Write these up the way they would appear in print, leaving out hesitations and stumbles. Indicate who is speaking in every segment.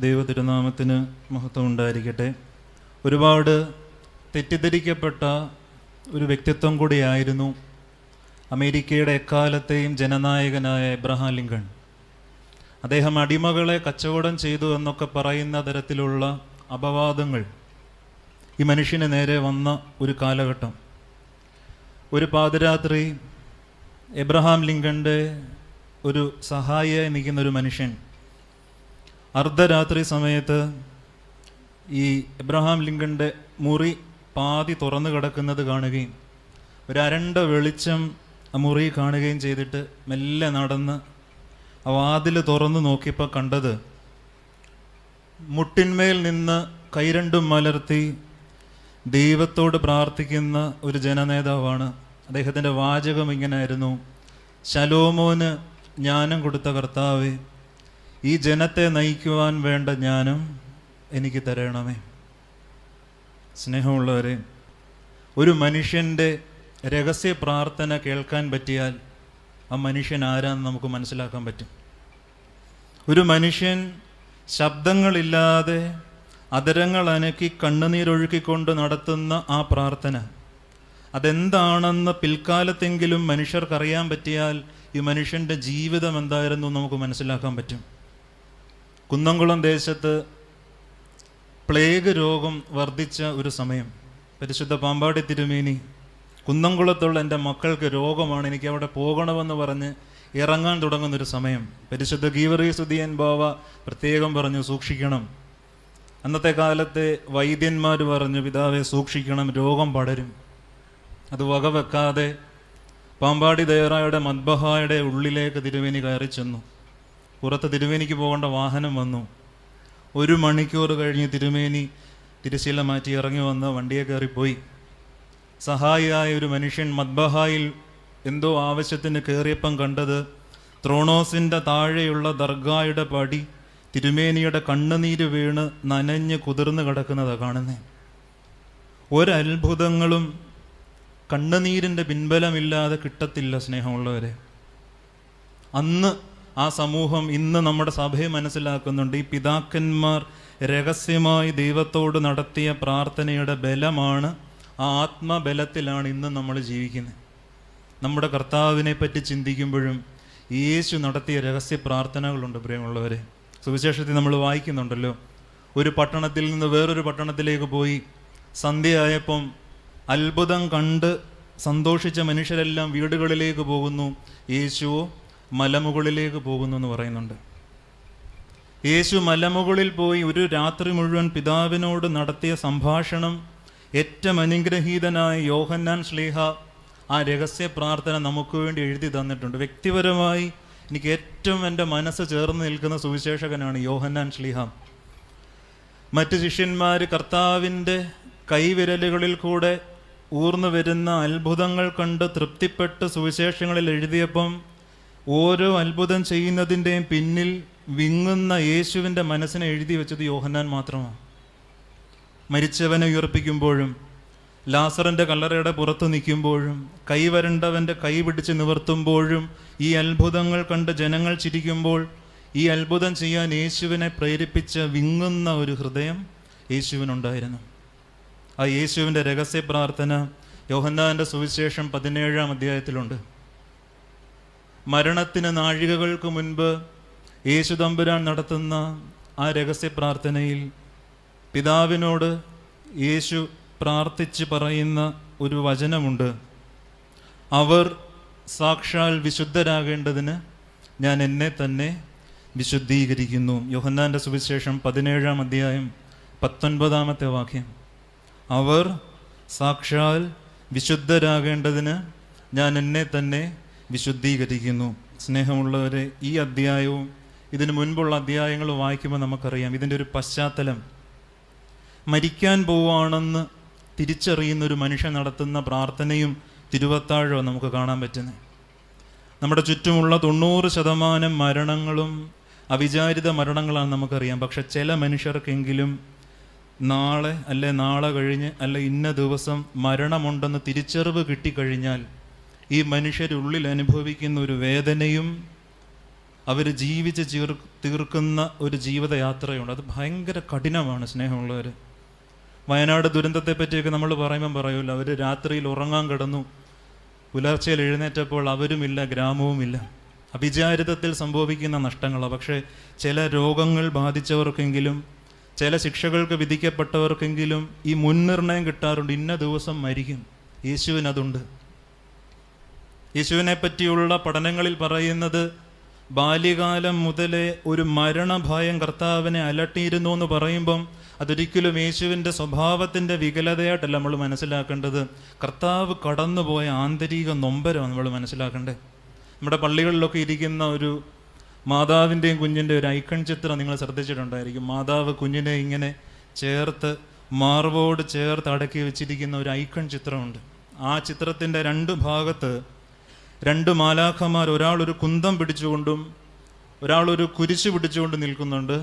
Speaker 1: ദൈവതിരുനാമത്തിന് മഹത്വം ഉണ്ടായിരിക്കട്ടെ. ഒരുപാട് തെറ്റിദ്ധരിക്കപ്പെട്ട ഒരു വ്യക്തിത്വം കൂടിയായിരുന്നു അമേരിക്കയുടെ എക്കാലത്തെയും ജനനായകനായ എബ്രഹാം ലിങ്കൺ. അദ്ദേഹം അടിമകളെ കച്ചവടം ചെയ്തു എന്നൊക്കെ പറയുന്ന തരത്തിലുള്ള അപവാദങ്ങൾ ഈ മനുഷ്യന് നേരെ വന്ന ഒരു കാലഘട്ടം. ഒരു പാതിരാത്രി എബ്രഹാം ലിങ്കൻ്റെ ഒരു സഹായിയായി നിൽക്കുന്നൊരു മനുഷ്യൻ അർദ്ധരാത്രി സമയത്ത് ഈ എബ്രഹാം ലിങ്കൻ്റെ മുറി പാതി തുറന്നു കിടക്കുന്നത് കാണുകയും ഒരു അരണ്ട വെളിച്ചം ആ മുറി കാണുകയും ചെയ്തിട്ട് മെല്ലെ നടന്ന് ആ വാതിൽ തുറന്നു നോക്കിയപ്പോൾ കണ്ടത് മുട്ടിന്മേൽ നിന്ന് കൈ രണ്ടും മലർത്തി ദൈവത്തോട് പ്രാർത്ഥിക്കുന്ന ഒരു ജനനേതാവാണ്. അദ്ദേഹത്തിൻ്റെ വാചകം ഇങ്ങനെയായിരുന്നു: ശലോമോന് ജ്ഞാനം കൊടുത്ത കർത്താവേ, ഈ ജനത്തെ നയിക്കുവാൻ വേണ്ട ജ്ഞാനം എനിക്ക് തരണമേ. സ്നേഹമുള്ളവരെ, ഒരു മനുഷ്യൻ്റെ രഹസ്യ പ്രാർത്ഥന കേൾക്കാൻ പറ്റിയാൽ ആ മനുഷ്യൻ ആരാന്ന് നമുക്ക് മനസ്സിലാക്കാൻ പറ്റും. ഒരു മനുഷ്യൻ ശബ്ദങ്ങളില്ലാതെ അധരങ്ങൾ അനക്കി കണ്ണുനീരൊഴുക്കിക്കൊണ്ട് നടത്തുന്ന ആ പ്രാർത്ഥന അതെന്താണെന്ന് പിൽക്കാലത്തെങ്കിലും മനുഷ്യർക്കറിയാൻ പറ്റിയാൽ ഈ മനുഷ്യൻ്റെ ജീവിതം എന്തായിരുന്നു നമുക്ക് മനസ്സിലാക്കാൻ പറ്റും. കുന്നംകുളം ദേശത്ത് പ്ലേഗ് രോഗം വർദ്ധിച്ച ഒരു സമയം, പരിശുദ്ധ പാമ്പാടി തിരുമേനി കുന്നംകുളത്തുള്ള എൻ്റെ മക്കൾക്ക് രോഗമാണ്, എനിക്ക് അവിടെ പോകണമെന്ന് പറഞ്ഞ് ഇറങ്ങാൻ തുടങ്ങുന്നൊരു സമയം പരിശുദ്ധ ഗീവർഗീസ് ഉദിയൻ ബാവ പ്രത്യേകം പറഞ്ഞു, സൂക്ഷിക്കണം. അന്നത്തെ കാലത്തെ വൈദ്യന്മാർ പറഞ്ഞു, പിതാവെ സൂക്ഷിക്കണം, രോഗം പടരും. അത് വകവെക്കാതെ പാമ്പാടി ദേറായുടെ മദ്ബഹായുടെ ഉള്ളിലേക്ക് തിരുമേനി കയറി ചെന്നു. പുറത്ത് തിരുമേനിക്ക് പോകേണ്ട വാഹനം വന്നു. 1 മണിക്കൂർ കഴിഞ്ഞ് തിരുമേനി തിരശ്ശീല മാറ്റി ഇറങ്ങി വന്ന് വണ്ടിയെ കയറിപ്പോയി. സഹായിയായ ഒരു മനുഷ്യൻ മദ്ബഹായിൽ എന്തോ ആവശ്യത്തിന് കയറിയപ്പം കണ്ടത് ത്രോണോസിൻ്റെ താഴെയുള്ള ദർഗായുടെ പടി തിരുമേനിയുടെ കണ്ണുനീര് വീണ് നനഞ്ഞ് കുതിർന്ന് കിടക്കുന്നതാണ് കാണുന്നത്. ഒരത്ഭുതങ്ങളും കണ്ണുനീരിൻ്റെ പിൻബലമില്ലാതെ കിട്ടത്തില്ല. സ്നേഹമുള്ളവരെ, അന്ന് ആ സമൂഹം, ഇന്ന് നമ്മുടെ സഭയെ മനസ്സിലാക്കുന്നുണ്ട്. ഈ പിതാക്കന്മാർ രഹസ്യമായി ദൈവത്തോട് നടത്തിയ പ്രാർത്ഥനയുടെ ബലമാണ്, ആ ആത്മബലത്തിലാണ് ഇന്ന് നമ്മൾ ജീവിക്കുന്നത്. നമ്മുടെ കർത്താവിനെ പറ്റി ചിന്തിക്കുമ്പോഴും യേശു നടത്തിയ രഹസ്യ പ്രാർത്ഥനകളുണ്ട്. പ്രിയമുള്ളവരെ, സുവിശേഷത്തിൽ നമ്മൾ വായിക്കുന്നുണ്ടല്ലോ, ഒരു പട്ടണത്തിൽ നിന്ന് വേറൊരു പട്ടണത്തിലേക്ക് പോയി സന്ധ്യയായപ്പം അത്ഭുതം കണ്ട് സന്തോഷിച്ച മനുഷ്യരെല്ലാം വീടുകളിലേക്ക് പോകുന്നു, യേശുവോ മലമുകളിലേക്ക് പോകുന്നു എന്ന് പറയുന്നുണ്ട്. യേശു മലമുകളിൽ പോയി ഒരു രാത്രി മുഴുവൻ പിതാവിനോട് നടത്തിയ സംഭാഷണം ഏറ്റവും അനുഗ്രഹീതനായ യോഹന്നാൻ ശ്ലീഹ ആ രഹസ്യ പ്രാർത്ഥന നമുക്ക് വേണ്ടി എഴുതി തന്നിട്ടുണ്ട്. വ്യക്തിപരമായി എനിക്ക് ഏറ്റവും എൻ്റെ മനസ്സ് ചേർന്ന് നിൽക്കുന്ന സുവിശേഷകനാണ് യോഹന്നാൻ ശ്ലീഹ. മറ്റ് ശിഷ്യന്മാർ കർത്താവിൻ്റെ കൈവിരലുകളിൽ കൂടെ ഊർന്നു വരുന്ന അത്ഭുതങ്ങൾ കണ്ട് തൃപ്തിപ്പെട്ട് സുവിശേഷങ്ങളിൽ എഴുതിയപ്പം ഓരോ അത്ഭുതം ചെയ്യുന്നതിൻ്റെയും പിന്നിൽ വിങ്ങുന്ന യേശുവിൻ്റെ മനസ്സിനെ എഴുതി വെച്ചത് യോഹന്നാൻ മാത്രമാണ്. മരിച്ചവനെ ഉയർപ്പിക്കുമ്പോഴും ലാസറിൻ്റെ കല്ലറയുടെ പുറത്ത് നിൽക്കുമ്പോഴും കൈവരണ്ടവൻ്റെ കൈ പിടിച്ച് നിവർത്തുമ്പോഴും ഈ അത്ഭുതങ്ങൾ കണ്ട് ജനങ്ങൾ ചിരിക്കുമ്പോൾ ഈ അത്ഭുതം ചെയ്യാൻ യേശുവിനെ പ്രേരിപ്പിച്ച വിങ്ങുന്ന ഒരു ഹൃദയം യേശുവിനുണ്ടായിരുന്നു. ആ യേശുവിൻ്റെ രഹസ്യ പ്രാർത്ഥന യോഹന്നാൻ്റെ സുവിശേഷം 17-ാം അധ്യായത്തിലുണ്ട്. മരണത്തിന് നാഴികകൾക്ക് മുൻപ് യേശു തമ്പുരാൻ നടത്തുന്ന ആ രഹസ്യ പ്രാർത്ഥനയിൽ പിതാവിനോട് യേശു പ്രാർത്ഥിച്ച് പറയുന്ന ഒരു വചനമുണ്ട്: അവർ സാക്ഷാൽ വിശുദ്ധരാകേണ്ടതിന് ഞാൻ എന്നെ തന്നെ വിശുദ്ധീകരിക്കുന്നു. യോഹന്നാൻ്റെ സുവിശേഷം 17-ാം അധ്യായം 19-ാമത്തെ വാക്യം. അവർ സാക്ഷാൽ വിശുദ്ധരാകേണ്ടതിന് ഞാൻ എന്നെ തന്നെ വിശുദ്ധീകരിക്കുന്നു. സ്നേഹമുള്ളവരെ, ഈ അധ്യായവും ഇതിനു മുൻപുള്ള അധ്യായങ്ങൾ വായിക്കുമ്പോൾ നമുക്കറിയാം ഇതിൻ്റെ ഒരു പശ്ചാത്തലം. മരിക്കാൻ പോവുകയാണെന്ന് തിരിച്ചറിയുന്നൊരു മനുഷ്യൻ നടത്തുന്ന പ്രാർത്ഥനയും തിരുവത്താഴവും നമുക്ക് കാണാൻ പറ്റുന്നത്. നമ്മുടെ ചുറ്റുമുള്ള 90% മരണങ്ങളും അവിചാരിത മരണങ്ങളാണ് നമുക്കറിയാം. പക്ഷെ ചില മനുഷ്യർക്കെങ്കിലും നാളെ അല്ലെ നാളെ കഴിഞ്ഞ് അല്ലെ ഇന്ന ദിവസം മരണമുണ്ടെന്ന് തിരിച്ചറിവ് കിട്ടിക്കഴിഞ്ഞാൽ ഈ മനുഷ്യരുള്ളിൽ അനുഭവിക്കുന്ന ഒരു വേദനയും അവർ ജീവിച്ച് തീർക്കുന്ന ഒരു ജീവിതയാത്രയുണ്ട്. അത് ഭയങ്കര കഠിനമാണ് സ്നേഹമുള്ളവർ. വയനാട് ദുരന്തത്തെ പറ്റിയൊക്കെ നമ്മൾ പറയുമ്പം പറയുമല്ലോ, അവർ രാത്രിയിൽ ഉറങ്ങാൻ കിടന്നു, പുലർച്ചയിൽ എഴുന്നേറ്റപ്പോൾ അവരുമില്ല, ഗ്രാമവുമില്ല. അവിചാരിതത്തിൽ സംഭവിക്കുന്ന നഷ്ടങ്ങളാണ്. പക്ഷേ ചില രോഗങ്ങൾ ബാധിച്ചവർക്കെങ്കിലും, ചില ശിക്ഷകൾക്ക് വിധിക്കപ്പെട്ടവർക്കെങ്കിലും ഈ മുൻനിർണയം കിട്ടാറുണ്ട്, ഇന്ന ദിവസം മരിക്കും. യേശുവിനതുണ്ട്. യേശുവിനെ പറ്റിയുള്ള പഠനങ്ങളിൽ പറയുന്നത് ബാല്യകാലം മുതലേ ഒരു മരണഭയം കർത്താവിനെ അലട്ടിയിരുന്നു എന്ന് പറയുമ്പം അതൊരിക്കലും യേശുവിൻ്റെ സ്വഭാവത്തിൻ്റെ വികലതയായിട്ടല്ല നമ്മൾ മനസ്സിലാക്കേണ്ടത്. കർത്താവ് കടന്നുപോയ ആന്തരിക നൊമ്പരമാണ് നമ്മൾ മനസ്സിലാക്കേണ്ടത്. നമ്മുടെ പള്ളികളിലൊക്കെ ഇരിക്കുന്ന ഒരു മാതാവിൻ്റെയും കുഞ്ഞിൻ്റെ ഒരു ഐക്കൺ ചിത്രം നിങ്ങൾ ശ്രദ്ധിച്ചിട്ടുണ്ടായിരിക്കും. മാതാവ് കുഞ്ഞിനെ ഇങ്ങനെ ചേർത്ത് മാർവോട് ചേർത്ത് അടക്കി വെച്ചിരിക്കുന്ന ഒരു ഐക്കൺ ചിത്രമുണ്ട്. ആ ചിത്രത്തിൻ്റെ രണ്ട് ഭാഗത്ത് രണ്ട് മാലാഖമാർ, ഒരാളൊരു കുന്തം പിടിച്ചുകൊണ്ടും ഒരാളൊരു കുരിശ് പിടിച്ചുകൊണ്ട് നിൽക്കുന്നുണ്ട്.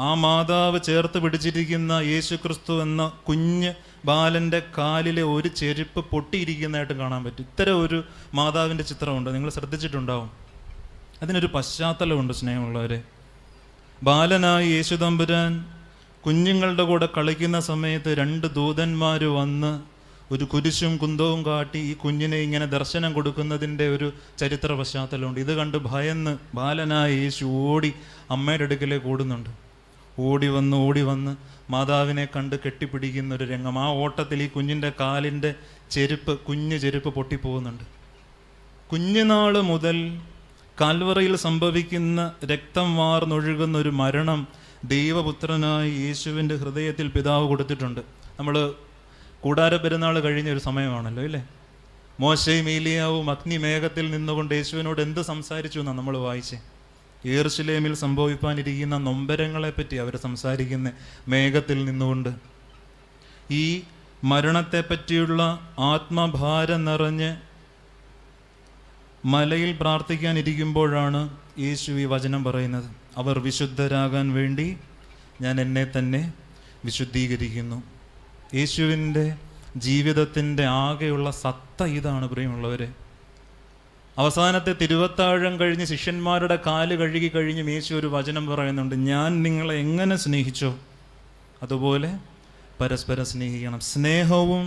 Speaker 1: ആ മാതാവ് ചേർത്ത് പിടിച്ചിരിക്കുന്ന യേശു ക്രിസ്തു എന്ന കുഞ്ഞ് ബാലൻ്റെ കാലിലെ ഒരു ചെരുപ്പ് പൊട്ടിയിരിക്കുന്നതായിട്ട് കാണാൻ പറ്റും. ഇത്തരം ഒരു മാതാവിൻ്റെ ചിത്രമുണ്ട്, നിങ്ങൾ ശ്രദ്ധിച്ചിട്ടുണ്ടാവും. അതിനൊരു പശ്ചാത്തലമുണ്ട് സ്നേഹമുള്ളവരെ. ബാലനായി യേശു തമ്പുരാൻ കുഞ്ഞുങ്ങളുടെ കൂടെ കളിക്കുന്ന സമയത്ത് രണ്ട് ദൂതന്മാർ വന്ന് ഒരു കുരിശും കുന്തവും കാട്ടി ഈ കുഞ്ഞിനെ ഇങ്ങനെ ദർശനം കൊടുക്കുന്നതിൻ്റെ ഒരു ചരിത്ര പശ്ചാത്തലമുണ്ട്. ഇത് കണ്ട് ഭയന്ന് ബാലനായ യേശു ഓടി അമ്മയുടെ അടുക്കലേക്ക് ഓടുന്നുണ്ട്. ഓടി വന്ന് മാതാവിനെ കണ്ട് കെട്ടിപ്പിടിക്കുന്ന ഒരു രംഗം. ആ ഓട്ടത്തിൽ ഈ കുഞ്ഞിൻ്റെ കാലിൻ്റെ കുഞ്ഞു ചെരുപ്പ് പൊട്ടിപ്പോകുന്നുണ്ട്. കുഞ്ഞുനാൾ മുതൽ കാൽവറയിൽ സംഭവിക്കുന്ന രക്തം വാർന്നൊഴുകുന്ന ഒരു മരണം ദൈവപുത്രനായി യേശുവിൻ്റെ ഹൃദയത്തിൽ പിതാവ് കൊടുത്തിട്ടുണ്ട്. നമ്മൾ കൂടാര പെരുന്നാൾ കഴിഞ്ഞ ഒരു സമയമാണല്ലോ, ഇല്ലേ? മോശയും ഏലിയാവും അഗ്നിമേഘത്തിൽ നിന്നുകൊണ്ട് യേശുവിനോട് എന്ത് സംസാരിച്ചു എന്നാണ് നമ്മൾ വായിച്ചേ. യെരൂശലേമിൽ സംഭവിക്കാനിരിക്കുന്ന നൊമ്പരങ്ങളെപ്പറ്റി അവർ സംസാരിക്കുന്ന മേഘത്തിൽ നിന്നുകൊണ്ട്. ഈ മരണത്തെ പറ്റിയുള്ള ആത്മഭാരം നിറഞ്ഞ് മലയിൽ പ്രാർത്ഥിക്കാനിരിക്കുമ്പോഴാണ് യേശു ഈ വചനം പറയുന്നത്. അവർ വിശുദ്ധരാകാൻ വേണ്ടി ഞാൻ എന്നെ തന്നെ വിശുദ്ധീകരിക്കുന്നു. യേശുവിൻ്റെ ജീവിതത്തിൻ്റെ ആകെയുള്ള സത്ത ഇതാണ് പ്രിയമുള്ളവരെ. അവസാനത്തെ തിരുവത്താഴം കഴിഞ്ഞ് ശിഷ്യന്മാരുടെ കാല് കഴുകി കഴിഞ്ഞ് യേശു ഒരു വചനം പറയുന്നുണ്ട്, ഞാൻ നിങ്ങളെ എങ്ങനെ സ്നേഹിച്ചോ അതുപോലെ പരസ്പരം സ്നേഹിക്കണം. സ്നേഹവും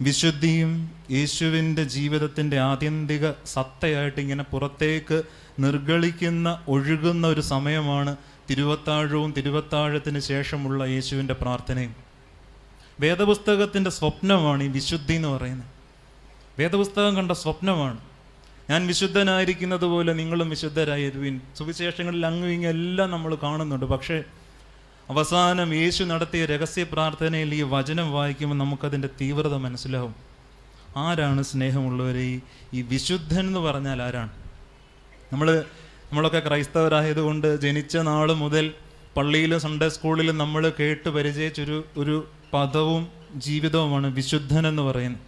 Speaker 1: വിശുദ്ധിയും യേശുവിൻ്റെ ജീവിതത്തിൻ്റെ ആത്യന്തിക സത്തയായിട്ട് ഇങ്ങനെ പുറത്തേക്ക് നിർഗളിക്കുന്ന ഒഴുകുന്ന ഒരു സമയമാണ് തിരുവത്താഴവും തിരുവത്താഴത്തിന് ശേഷമുള്ള യേശുവിൻ്റെ പ്രാർത്ഥനയും. വേദപുസ്തകത്തിൻ്റെ സ്വപ്നമാണ് ഈ വിശുദ്ധി എന്ന് പറയുന്നത്. വേദപുസ്തകം കണ്ട സ്വപ്നമാണ്, ഞാൻ വിശുദ്ധനായിരിക്കുന്നത് പോലെ നിങ്ങളും വിശുദ്ധരായിരുവിൻ. സുവിശേഷങ്ങളിൽ അങ്ങും ഇങ്ങും എല്ലാം നമ്മൾ കാണുന്നുണ്ട്. പക്ഷേ അവസാനം യേശു നടത്തിയ രഹസ്യ പ്രാർത്ഥനയിൽ ഈ വചനം വായിക്കുമ്പോൾ നമുക്കതിൻ്റെ തീവ്രത മനസ്സിലാവും. ആരാണ് സ്നേഹമുള്ളവരെ ഈ വിശുദ്ധൻ എന്ന് പറഞ്ഞാൽ ആരാണ്? നമ്മളൊക്കെ ക്രൈസ്തവരായതുകൊണ്ട് ജനിച്ച നാൾ മുതൽ പള്ളിയിലും സൺഡേ സ്കൂളിലും നമ്മൾ കേട്ട് പരിചയിച്ചൊരു പദവും ജീവിതവുമാണ് വിശുദ്ധൻ എന്ന് പറയുന്നത്.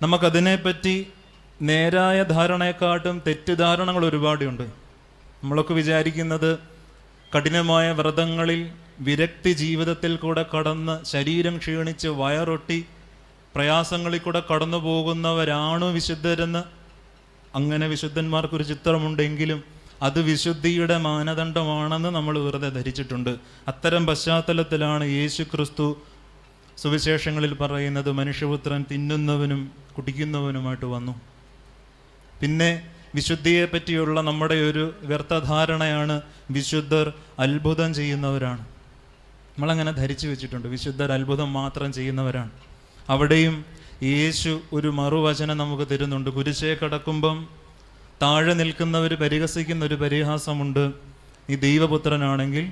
Speaker 1: നമുക്കതിനെപ്പറ്റി നേരായ ധാരണയെക്കാട്ടും തെറ്റിദ്ധാരണകൾ ഒരുപാടുണ്ട്. നമ്മളൊക്കെ വിചാരിക്കുന്നത് കഠിനമായ വ്രതങ്ങളിൽ വിരക്തി ജീവിതത്തിൽ കൂടെ കടന്ന് ശരീരം ക്ഷീണിച്ച് വയറൊട്ടി പ്രയാസങ്ങളിൽ കൂടെ കടന്നു പോകുന്നവരാണോ വിശുദ്ധരെന്ന്. അങ്ങനെ വിശുദ്ധന്മാർക്കൊരു ചിത്രമുണ്ടെങ്കിലും അത് വിശുദ്ധിയുടെ മാനദണ്ഡമാണെന്ന് നമ്മൾ വെറുതെ ധരിച്ചിട്ടുണ്ട്. അത്തരം പശ്ചാത്തലത്തിലാണ് യേശു ക്രിസ്തു സുവിശേഷങ്ങളിൽ പറയുന്നത് മനുഷ്യപുത്രൻ തിന്നുന്നവനും കുടിക്കുന്നവനുമായിട്ട് വന്നു. പിന്നെ വിശുദ്ധിയെ പറ്റിയുള്ള നമ്മുടെ ഒരു വ്യർത്ഥധാരണയാണ് വിശുദ്ധർ അത്ഭുതം ചെയ്യുന്നവരാണ്. നമ്മളങ്ങനെ ധരിച്ചു വെച്ചിട്ടുണ്ട്, വിശുദ്ധർ അത്ഭുതം മാത്രം ചെയ്യുന്നവരാണ്. അവിടെയും യേശു ഒരു മറുവചനം നമുക്ക് തരുന്നുണ്ട്. കുരിശേ കടക്കുമ്പം താഴെ നിൽക്കുന്നവർ പരിഹസിക്കുന്ന ഒരു പരിഹാസമുണ്ട്, നീ ദൈവപുത്രനാണെങ്കിൽ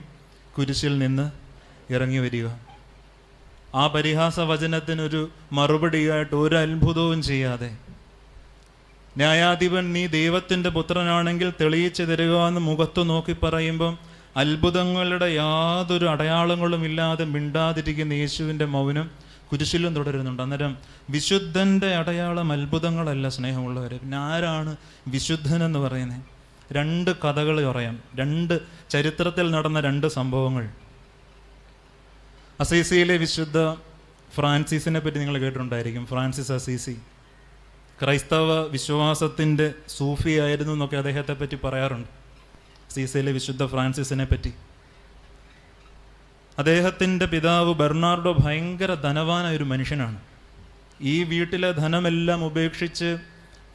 Speaker 1: കുരിശിൽ നിന്ന് ഇറങ്ങി വരിക. ആ പരിഹാസ വചനത്തിനൊരു മറുപടിയായിട്ട് ഒരു അത്ഭുതവും ചെയ്യാതെ ന്യായാധിപൻ നീ ദൈവത്തിൻ്റെ പുത്രനാണെങ്കിൽ തെളിയിച്ചു തരിക എന്ന് മുഖത്തു നോക്കി പറയുമ്പം അത്ഭുതങ്ങളുടെ യാതൊരു അടയാളങ്ങളും ഇല്ലാതെ മിണ്ടാതിരിക്കുന്ന യേശുവിൻ്റെ മൗനം കുരിശിലും തുടരുന്നുണ്ട്. അന്നേരം വിശുദ്ധൻ്റെ അടയാളം അത്ഭുതങ്ങളല്ല സ്നേഹമുള്ളവരെ. പിന്നെ ആരാണ് വിശുദ്ധനെന്ന് പറയുന്നത്? രണ്ട് കഥകൾ പറയാം, രണ്ട് ചരിത്രത്തിൽ നടന്ന രണ്ട് സംഭവങ്ങൾ. അസീസിയിലെ വിശുദ്ധ ഫ്രാൻസിസിനെ പറ്റി നിങ്ങൾ കേട്ടിട്ടുണ്ടായിരിക്കും. ഫ്രാൻസിസ് അസീസി ക്രൈസ്തവ വിശ്വാസത്തിൻ്റെ സൂഫിയായിരുന്നു എന്നൊക്കെ അദ്ദേഹത്തെ പറ്റി പറയാറുണ്ട്, സീസയിലെ വിശുദ്ധ ഫ്രാൻസിസിനെ പറ്റി. അദ്ദേഹത്തിൻ്റെ പിതാവ് ബെർണാർഡോ ഭയങ്കര ധനവാനായ ഒരു മനുഷ്യനാണ്. ഈ വീട്ടിലെ ധനമെല്ലാം ഉപേക്ഷിച്ച്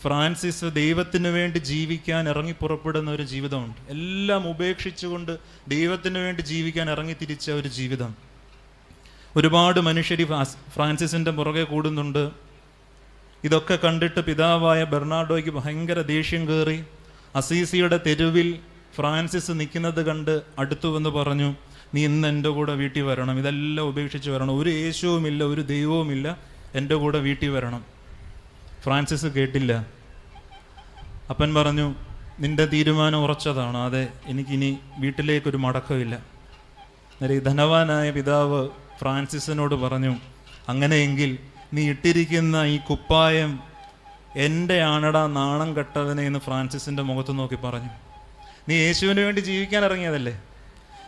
Speaker 1: ഫ്രാൻസിസ് ദൈവത്തിന് വേണ്ടി ജീവിക്കാൻ ഇറങ്ങി പുറപ്പെടുന്ന ഒരു ജീവിതമുണ്ട്. എല്ലാം ഉപേക്ഷിച്ചുകൊണ്ട് ദൈവത്തിന് വേണ്ടി ജീവിക്കാൻ ഇറങ്ങി തിരിച്ച ഒരു ജീവിതം. ഒരുപാട് മനുഷ്യർ ഫ്രാൻസിസിൻ്റെ പുറകെ കൂടുന്നുണ്ട്. ഇതൊക്കെ കണ്ടിട്ട് പിതാവായ ബെർണാർഡോയ്ക്ക് ഭയങ്കര ദേഷ്യം കയറി. അസീസിയുടെ തെരുവിൽ ഫ്രാൻസിസ് നിൽക്കുന്നത് കണ്ട് അടുത്തു വന്ന് പറഞ്ഞു, നീ ഇന്ന് എൻ്റെ കൂടെ വീട്ടിൽ വരണം, ഇതെല്ലാം ഉപേക്ഷിച്ച് വരണം, ഒരു യേശുവുമില്ല, ഒരു ദൈവവുമില്ല, എൻ്റെ കൂടെ വീട്ടിൽ വരണം. ഫ്രാൻസിസ് കേട്ടില്ല. അപ്പൻ പറഞ്ഞു, നിൻ്റെ തീരുമാനം ഉറച്ചതാണ്, അതെ, എനിക്കിനി വീട്ടിലേക്കൊരു മടക്കമില്ല. നേരെ ഈ ധനവാനായ പിതാവ് ഫ്രാൻസിസിനോട് പറഞ്ഞു, അങ്ങനെയെങ്കിൽ നീ ഇട്ടിരിക്കുന്ന ഈ കുപ്പായം എൻ്റെ ആണടാ നാണം കെട്ടവനെ എന്ന് ഫ്രാൻസിസിൻ്റെ മുഖത്ത് നോക്കി പറഞ്ഞു. നീ യേശുവിന് വേണ്ടി ജീവിക്കാൻ ഇറങ്ങിയതല്ലേ,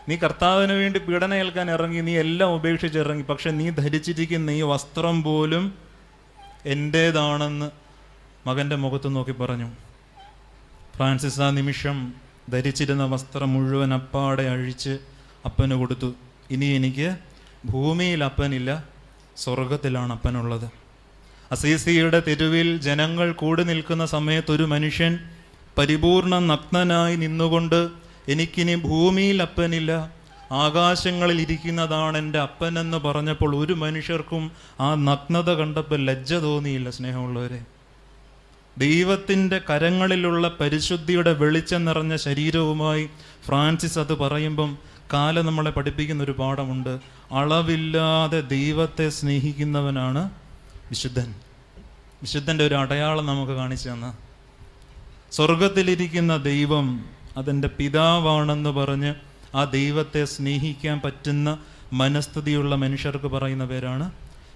Speaker 1: നീ കർത്താവിന് വേണ്ടി പീഡന ഏൽക്കാൻ ഇറങ്ങി, നീ എല്ലാം ഉപേക്ഷിച്ചിറങ്ങി, പക്ഷെ നീ ധരിച്ചിരിക്കുന്ന ഈ വസ്ത്രം പോലും എൻ്റേതാണെന്ന് മകൻ്റെ മുഖത്ത് നോക്കി പറഞ്ഞു. ഫ്രാൻസിസ് ആ നിമിഷം ധരിച്ചിരുന്ന വസ്ത്രം മുഴുവൻ അപ്പാടെ അഴിച്ച് അപ്പന് കൊടുത്തു. ഇനി എനിക്ക് ഭൂമിയിൽ അപ്പനില്ല, സ്വർഗത്തിലാണ് അപ്പനുള്ളത്. അസീസിയുടെ തെരുവിൽ ജനങ്ങൾ കൂടി നിൽക്കുന്ന സമയത്ത് ഒരു മനുഷ്യൻ പരിപൂർണ നഗ്നനായി നിന്നുകൊണ്ട്, എനിക്കിനി ഭൂമിയിൽ അപ്പനില്ല, ആകാശങ്ങളിൽ ഇരിക്കുന്നതാണ് എൻ്റെ അപ്പനെന്ന് പറഞ്ഞപ്പോൾ ഒരു മനുഷ്യർക്കും ആ നഗ്നത കണ്ടപ്പോൾ ലജ്ജ തോന്നിയില്ല. സ്നേഹമുള്ളവരെ, ദൈവത്തിൻ്റെ കരങ്ങളിലുള്ള പരിശുദ്ധിയുടെ വെളിച്ചം നിറഞ്ഞ ശരീരവുമായി ഫ്രാൻസിസ് അത് പറയുമ്പം കാലം നമ്മളെ പഠിപ്പിക്കുന്ന ഒരു പാഠമുണ്ട്. അളവില്ലാതെ ദൈവത്തെ സ്നേഹിക്കുന്നവനാണ് വിശുദ്ധൻ. വിശുദ്ധൻ്റെ ഒരു അടയാളം നമുക്ക് കാണിച്ചു തന്ന, സ്വർഗത്തിലിരിക്കുന്ന ദൈവം അതെൻ്റെ പിതാവാണെന്ന് പറഞ്ഞ് ആ ദൈവത്തെ സ്നേഹിക്കാൻ പറ്റുന്ന മനസ്ഥിതിയുള്ള മനുഷ്യർക്ക് പറയുന്ന പേരാണ്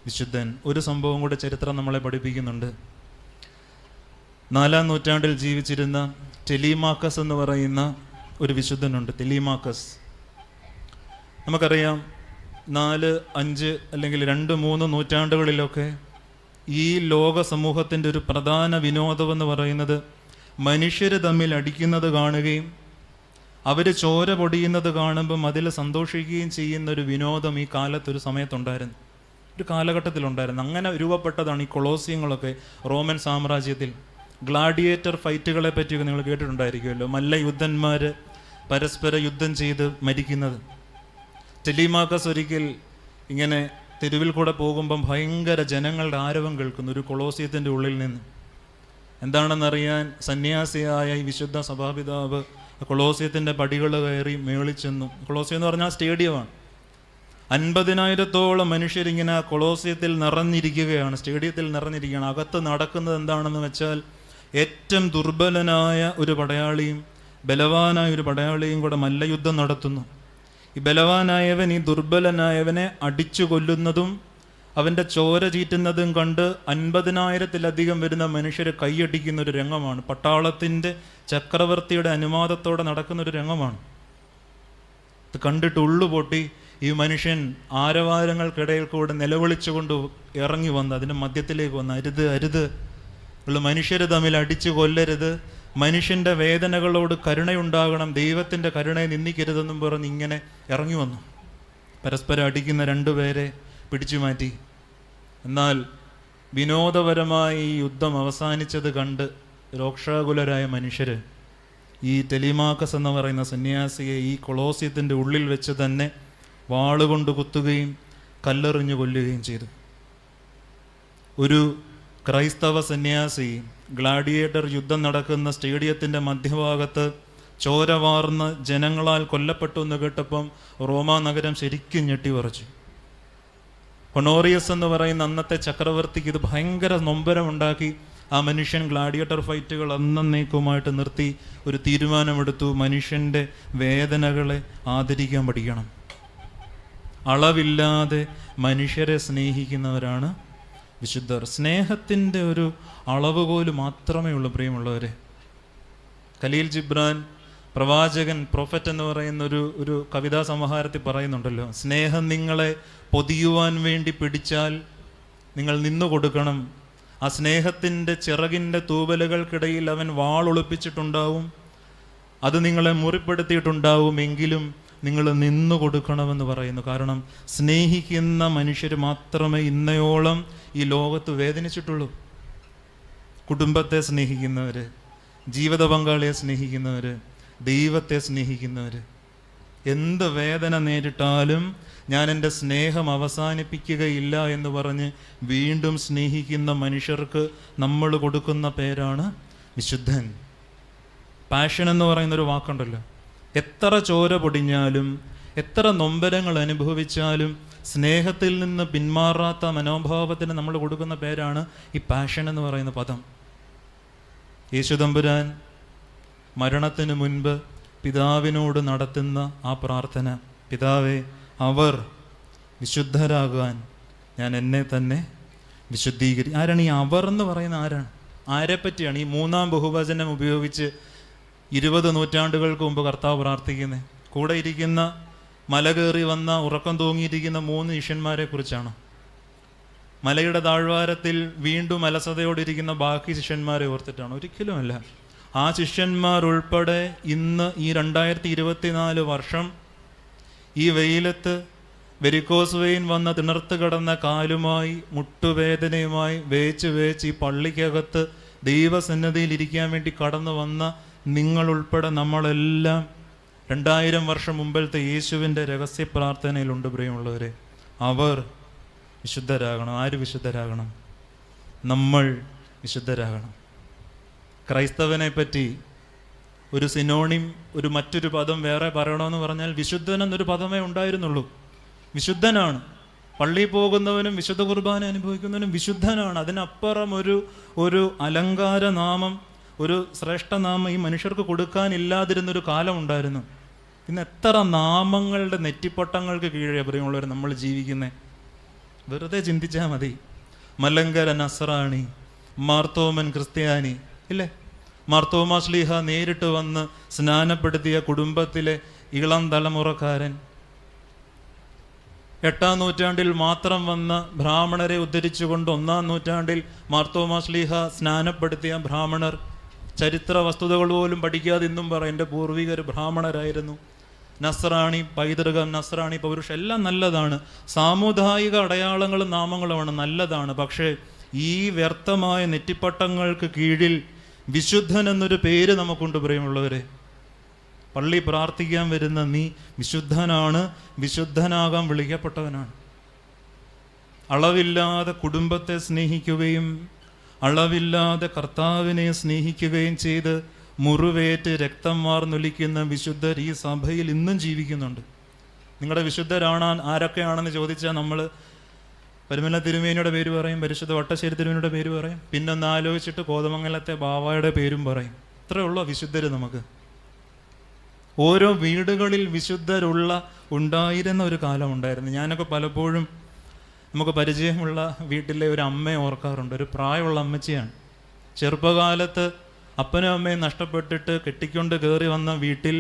Speaker 1: വിശുദ്ധൻ. ഒരു സംഭവം കൂടെ ചരിത്രം നമ്മളെ പഠിപ്പിക്കുന്നുണ്ട്. 4-ാം നൂറ്റാണ്ടിൽ ജീവിച്ചിരുന്ന ടെലിമാക്കസ് എന്ന് പറയുന്ന ഒരു വിശുദ്ധനുണ്ട്. ടെലിമാക്കസ്, നമുക്കറിയാം 4, 5 അല്ലെങ്കിൽ 2-3 നൂറ്റാണ്ടുകളിലൊക്കെ ഈ ലോക സമൂഹത്തിൻ്റെ ഒരു പ്രധാന വിനോദമെന്ന് പറയുന്നത് മനുഷ്യർ തമ്മിൽ അടിക്കുന്നത് കാണുകയും അവർ ചോര പൊടിയുന്നത് കാണുമ്പം അതിൽ സന്തോഷിക്കുകയും ചെയ്യുന്ന ഒരു വിനോദം ഈ കാലത്തൊരു സമയത്തുണ്ടായിരുന്നു, ഒരു കാലഘട്ടത്തിലുണ്ടായിരുന്നു. അങ്ങനെ രൂപപ്പെട്ടതാണ് ഈ കൊളോസിയങ്ങളൊക്കെ റോമൻ സാമ്രാജ്യത്തിൽ. ഗ്ലാഡിയേറ്റർ ഫൈറ്റുകളെ പറ്റിയൊക്കെ നിങ്ങൾ കേട്ടിട്ടുണ്ടായിരിക്കുമല്ലോ, മല്ലയുദ്ധന്മാർ പരസ്പര യുദ്ധം ചെയ്ത് മരിക്കുന്നത്. ടെലിമാക്കസ് ഒരിക്കൽ ഇങ്ങനെ തെരുവിൽ കൂടെ പോകുമ്പം ഭയങ്കര ജനങ്ങളുടെ ആരവം കേൾക്കുന്നു ഒരു കൊളോസിയത്തിൻ്റെ ഉള്ളിൽ നിന്ന്. എന്താണെന്നറിയാൻ സന്യാസിയായ ഈ വിശുദ്ധ സഭാപിതാവ് കൊളോസിയത്തിൻ്റെ പടികൾ കയറി മേളിച്ചെന്നു. കൊളോസിയം എന്ന് പറഞ്ഞാൽ സ്റ്റേഡിയമാണ്. 50,000-ഓളം മനുഷ്യരിങ്ങനെ ആ കൊളോസിയത്തിൽ നിറഞ്ഞിരിക്കുകയാണ്, സ്റ്റേഡിയത്തിൽ നിറഞ്ഞിരിക്കുകയാണ്. അകത്ത് നടക്കുന്നത് എന്താണെന്ന് വെച്ചാൽ ഏറ്റവും ദുർബലനായ ഒരു പടയാളിയും ബലവാനായ ഒരു പടയാളിയും കൂടെ മല്ലയുദ്ധം നടത്തുന്നു. ഈ ബലവാനായവൻ ഈ ദുർബലനായവനെ അടിച്ചു കൊല്ലുന്നതും അവൻ്റെ ചോര ചീറ്റുന്നതും കണ്ട് 50,000-ത്തിലധികം വരുന്ന മനുഷ്യരെ കൈയടിക്കുന്ന ഒരു രംഗമാണ്. പട്ടാളത്തിൻ്റെ ചക്രവർത്തിയുടെ അനുവാദത്തോടെ നടക്കുന്ന ഒരു രംഗമാണ്. ഇത് കണ്ടിട്ട് ഉള്ളുപൊട്ടി ഈ മനുഷ്യൻ ആരവാരങ്ങൾക്കിടയിൽ കൂടെ നിലവിളിച്ചുകൊണ്ട് ഇറങ്ങി വന്ന് അതിൻ്റെ മധ്യത്തിലേക്ക് വന്ന്, അരുത് അരുത്, ഉള്ള മനുഷ്യർ തമ്മിൽ അടിച്ചു കൊല്ലരുത്, മനുഷ്യൻ്റെ വേദനകളോട് കരുണയുണ്ടാകണം, ദൈവത്തിൻ്റെ കരുണയെ നിന്ദിക്കരുതെന്നും പറഞ്ഞ് ഇങ്ങനെ ഇറങ്ങി വന്നു. പരസ്പരം അടിക്കുന്ന 2 പേരെ പിടിച്ചു മാറ്റി. എന്നാൽ വിനോദപരമായി ഈ യുദ്ധം അവസാനിച്ചത് കണ്ട് രോക്ഷാകുലരായ മനുഷ്യർ ഈ ടെലിമാക്കസ് എന്ന് പറയുന്ന സന്യാസിയെ ഈ കൊളോസിയത്തിൻ്റെ ഉള്ളിൽ വെച്ച് തന്നെ വാളുകൊണ്ട് കുത്തുകയും കല്ലെറിഞ്ഞു കൊല്ലുകയും ചെയ്തു. ഒരു ക്രൈസ്തവ സന്യാസി ഗ്ലാഡിയേറ്റർ യുദ്ധം നടക്കുന്ന സ്റ്റേഡിയത്തിൻ്റെ മധ്യഭാഗത്ത് ചോരവാർന്ന് ജനങ്ങളാൽ കൊല്ലപ്പെട്ടു എന്ന് കേട്ടപ്പം റോമാ നഗരം ശരിക്കും ഞെട്ടിവിറച്ചു. ഹൊണോറിയസ് എന്ന് പറയുന്ന അന്നത്തെ ചക്രവർത്തിക്ക് ഇത് ഭയങ്കര നൊമ്പരമുണ്ടാക്കി. ആ മനുഷ്യൻ ഗ്ലാഡിയേറ്റർ ഫൈറ്റുകൾ എന്നേക്കുമായിട്ട് നിർത്തി ഒരു തീരുമാനമെടുത്തു, മനുഷ്യൻ്റെ വേദനകളെ ആദരിക്കാൻ പഠിക്കണം. അളവില്ലാതെ മനുഷ്യരെ സ്നേഹിക്കുന്നവരാണ് വിശുദ്ധർ. സ്നേഹത്തിൻ്റെ ഒരു അളവുകോല് മാത്രമേ ഉള്ളൂ പ്രിയമുള്ളവരെ. ഖലീൽ ജിബ്രാൻ പ്രവാചകൻ, പ്രൊഫറ്റ് എന്ന് പറയുന്ന ഒരു കവിതാ സമാഹാരത്തിൽ പറയുന്നുണ്ടല്ലോ, സ്നേഹം നിങ്ങളെ പൊതിയുവാൻ വേണ്ടി പിടിച്ചാൽ നിങ്ങൾ നിന്നു കൊടുക്കണം, ആ സ്നേഹത്തിൻ്റെ ചിറകിൻ്റെ തൂവലുകൾക്കിടയിൽ അവൻ വാളൊളിപ്പിച്ചിട്ടുണ്ടാവും. അത് നിങ്ങളെ മുറിപ്പെടുത്തിയിട്ടുണ്ടാവും. എങ്കിലും നിങ്ങൾ നിന്നു കൊടുക്കണമെന്ന് പറയുന്നു. കാരണം സ്നേഹിക്കുന്ന മനുഷ്യർ മാത്രമേ ഇന്നയോളം ഈ ലോകത്ത് വേദനിച്ചിട്ടുള്ളൂ. കുടുംബത്തെ സ്നേഹിക്കുന്നവർ, ജീവിത പങ്കാളിയെ സ്നേഹിക്കുന്നവർ, ദൈവത്തെ സ്നേഹിക്കുന്നവർ, എന്ത് വേദന നേരിട്ടാലും ഞാൻ എൻ്റെ സ്നേഹം അവസാനിപ്പിക്കുകയില്ല എന്ന് പറഞ്ഞ് വീണ്ടും സ്നേഹിക്കുന്ന മനുഷ്യർക്ക് നമ്മൾ കൊടുക്കുന്ന പേരാണ് വിശുദ്ധൻ. പാഷൻ എന്ന് പറയുന്നൊരു വാക്കുണ്ടല്ലോ. എത്ര ചോര പൊടിഞ്ഞാലും എത്ര നൊമ്പരങ്ങൾ അനുഭവിച്ചാലും സ്നേഹത്തിൽ നിന്ന് പിന്മാറാത്ത മനോഭാവത്തിന് നമ്മൾ കൊടുക്കുന്ന പേരാണ് ഈ പാഷൻ എന്ന് പറയുന്ന പദം. യേശു തമ്പുരാൻ മരണത്തിന് മുൻപ് പിതാവിനോട് നടത്തുന്ന ആ പ്രാർത്ഥന, പിതാവേ, അവർ വിശുദ്ധരാകാൻ ഞാൻ എന്നെ തന്നെ ആരാണ് ഈ അവർ എന്ന് പറയുന്ന? ആരെപ്പറ്റിയാണ് ഈ മൂന്നാം ബഹുവചനം ഉപയോഗിച്ച് 20 നൂറ്റാണ്ടുകൾക്ക് മുമ്പ് കർത്താവ് പ്രാർത്ഥിക്കുന്നത്? കൂടെ ഇരിക്കുന്ന മല കയറി വന്ന ഉറക്കം തൂങ്ങിയിരിക്കുന്ന 3 ശിഷ്യന്മാരെ കുറിച്ചാണ്. മലയുടെ താഴ്വാരത്തിൽ വീണ്ടും അലസതയോടിരിക്കുന്ന ബാക്കി ശിഷ്യന്മാരെ ഓർത്തിട്ടാണ്? ഒരിക്കലുമല്ല. ആ ശിഷ്യന്മാരുൾപ്പെടെ ഇന്ന് ഈ 2024 വർഷം ഈ വെയിലത്ത് വെരിക്കോസ് വെയിൻ വന്ന തിണർത്ത് കിടന്ന കാലുമായി മുട്ടുവേദനയുമായി വേച്ച് ഈ പള്ളിക്കകത്ത് ദൈവസന്നിധിയിൽ ഇരിക്കാൻ വേണ്ടി കടന്നു വന്ന നിങ്ങളുൾപ്പെടെ നമ്മളെല്ലാം 2000 വർഷം മുമ്പിലത്തെ യേശുവിൻ്റെ രഹസ്യ പ്രാർത്ഥനയിലുണ്ട്. പ്രിയമുള്ളവരെ, അവർ വിശുദ്ധരാകണം. ആര് വിശുദ്ധരാകണം? നമ്മൾ വിശുദ്ധരാകണം. ക്രൈസ്തവനെ പറ്റി ഒരു സിനോണിം, മറ്റൊരു പദം വേറെ പറയണമെന്ന് പറഞ്ഞാൽ വിശുദ്ധൻ എന്നൊരു പദമേ ഉണ്ടായിരുന്നുള്ളൂ. വിശുദ്ധനാണ്. പള്ളിയിൽ പോകുന്നവനും വിശുദ്ധ കുർബാന അനുഭവിക്കുന്നവനും വിശുദ്ധനാണ്. അതിനപ്പുറം ഒരു അലങ്കാര നാമം, ഒരു ശ്രേഷ്ഠനാമം ഈ മനുഷ്യർക്ക് കൊടുക്കാനില്ലാതിരുന്നൊരു കാലം ഉണ്ടായിരുന്നു. ഇന്ന് എത്ര നാമങ്ങളുടെ നെറ്റിപ്പട്ടങ്ങൾക്ക് കീഴേ പ്രിയമുള്ളവർ നമ്മൾ ജീവിക്കുന്നത്? വെറുതെ ചിന്തിച്ചാൽ മതി. മലങ്കര നസ്രാണി, മാർത്തോമൻ ക്രിസ്ത്യാനി, ഇല്ലേ? മാർത്തോമാ ശ്ലീഹ നേരിട്ട് വന്ന് സ്നാനപ്പെടുത്തിയ കുടുംബത്തിലെ ഇളം തലമുറക്കാരൻ, 8ാം നൂറ്റാണ്ടിൽ മാത്രം വന്ന ബ്രാഹ്മണരെ ഉദ്ധരിച്ചുകൊണ്ട് 1ാം നൂറ്റാണ്ടിൽ മാർത്തോമാ ശ്ലീഹ സ്നാനപ്പെടുത്തിയ ബ്രാഹ്മണർ, ചരിത്ര വസ്തുതകൾ പോലും പഠിക്കാതെ ഇന്നും പറയും എൻ്റെ പൂർവികർ ബ്രാഹ്മണരായിരുന്നു. നസ്രാണി പൈതൃകം, നസ്രാണി പൗരുഷം എല്ലാം നല്ലതാണ്. സാമുദായിക അടയാളങ്ങളും നാമങ്ങളുമാണ്, നല്ലതാണ്. പക്ഷേ ഈ വ്യർത്ഥമായ നെറ്റിപ്പട്ടങ്ങൾക്ക് കീഴിൽ വിശുദ്ധൻ എന്നൊരു പേര് നമുക്കുണ്ട് പ്രിയമുള്ളവരെ. പള്ളി പ്രാർത്ഥിക്കാൻ വരുന്ന നീ വിശുദ്ധനാണ്, വിശുദ്ധനാകാൻ വിളിക്കപ്പെട്ടവനാണ്. അളവില്ലാതെ കുടുംബത്തെ സ്നേഹിക്കുകയും അളവില്ലാതെ കർത്താവിനെ സ്നേഹിക്കുകയും ചെയ്ത് മുറിവേറ്റ് രക്തം വാർന്നൊലിക്കുന്ന വിശുദ്ധർ ഈ സഭയിൽ ഇന്നും ജീവിക്കുന്നുണ്ട്. നിങ്ങളുടെ വിശുദ്ധരാണ് ആരൊക്കെയാണെന്ന് ചോദിച്ചാൽ നമ്മൾ പരുമല തിരുമേനിയുടെ പേര് പറയും, പരിശുദ്ധ വട്ടശ്ശേരി തിരുമേനിയുടെ പേര് പറയും, പിന്നെ ഒന്ന് ആലോചിച്ചിട്ട് കോതമംഗലത്തെ ബാവായുടെ പേരും പറയും. ഇത്രയുള്ള വിശുദ്ധർ നമുക്ക്. ഓരോ വീടുകളിൽ ഉണ്ടായിരുന്ന ഒരു കാലം ഉണ്ടായിരുന്നു. ഞാനൊക്കെ പലപ്പോഴും നമുക്ക് പരിചയമുള്ള വീട്ടിലെ ഒരു അമ്മയെ ഓർക്കാറുണ്ട്. ഒരു പ്രായമുള്ള അമ്മച്ചിയാണ്. ചെറുപ്പകാലത്ത് അപ്പനും അമ്മയും നഷ്ടപ്പെട്ടിട്ട് കെട്ടിക്കൊണ്ട് കയറി വന്ന വീട്ടിൽ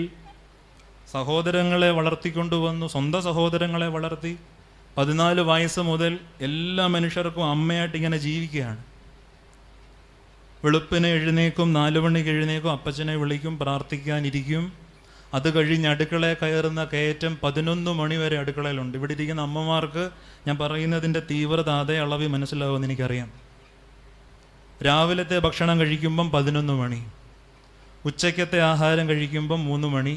Speaker 1: സഹോദരങ്ങളെ വളർത്തിക്കൊണ്ടുവന്നു. സ്വന്തം സഹോദരങ്ങളെ വളർത്തി 14 വയസ്സ് മുതൽ എല്ലാ മനുഷ്യർക്കും അമ്മയായിട്ട് ഇങ്ങനെ ജീവിക്കുകയാണ്. വെളുപ്പിന് എഴുന്നേക്കും, 4 മണിക്ക് എഴുന്നേക്കും, അപ്പച്ചനെ വിളിക്കും, പ്രാർത്ഥിക്കാനിരിക്കും. അത് കഴിഞ്ഞ് അടുക്കളയിൽ കയറുന്ന കയറ്റം 11 മണി വരെ അടുക്കളയിലുണ്ട്. ഇവിടെ ഇരിക്കുന്ന അമ്മമാർക്ക് ഞാൻ പറയുന്നതിൻ്റെ തീവ്രത അതേ അളവിൽ മനസ്സിലാവുമെന്ന് എനിക്കറിയാം. രാവിലത്തെ ഭക്ഷണം കഴിക്കുമ്പം 11 മണി, ഉച്ചയ്ക്കത്തെ ആഹാരം കഴിക്കുമ്പം 3 മണി,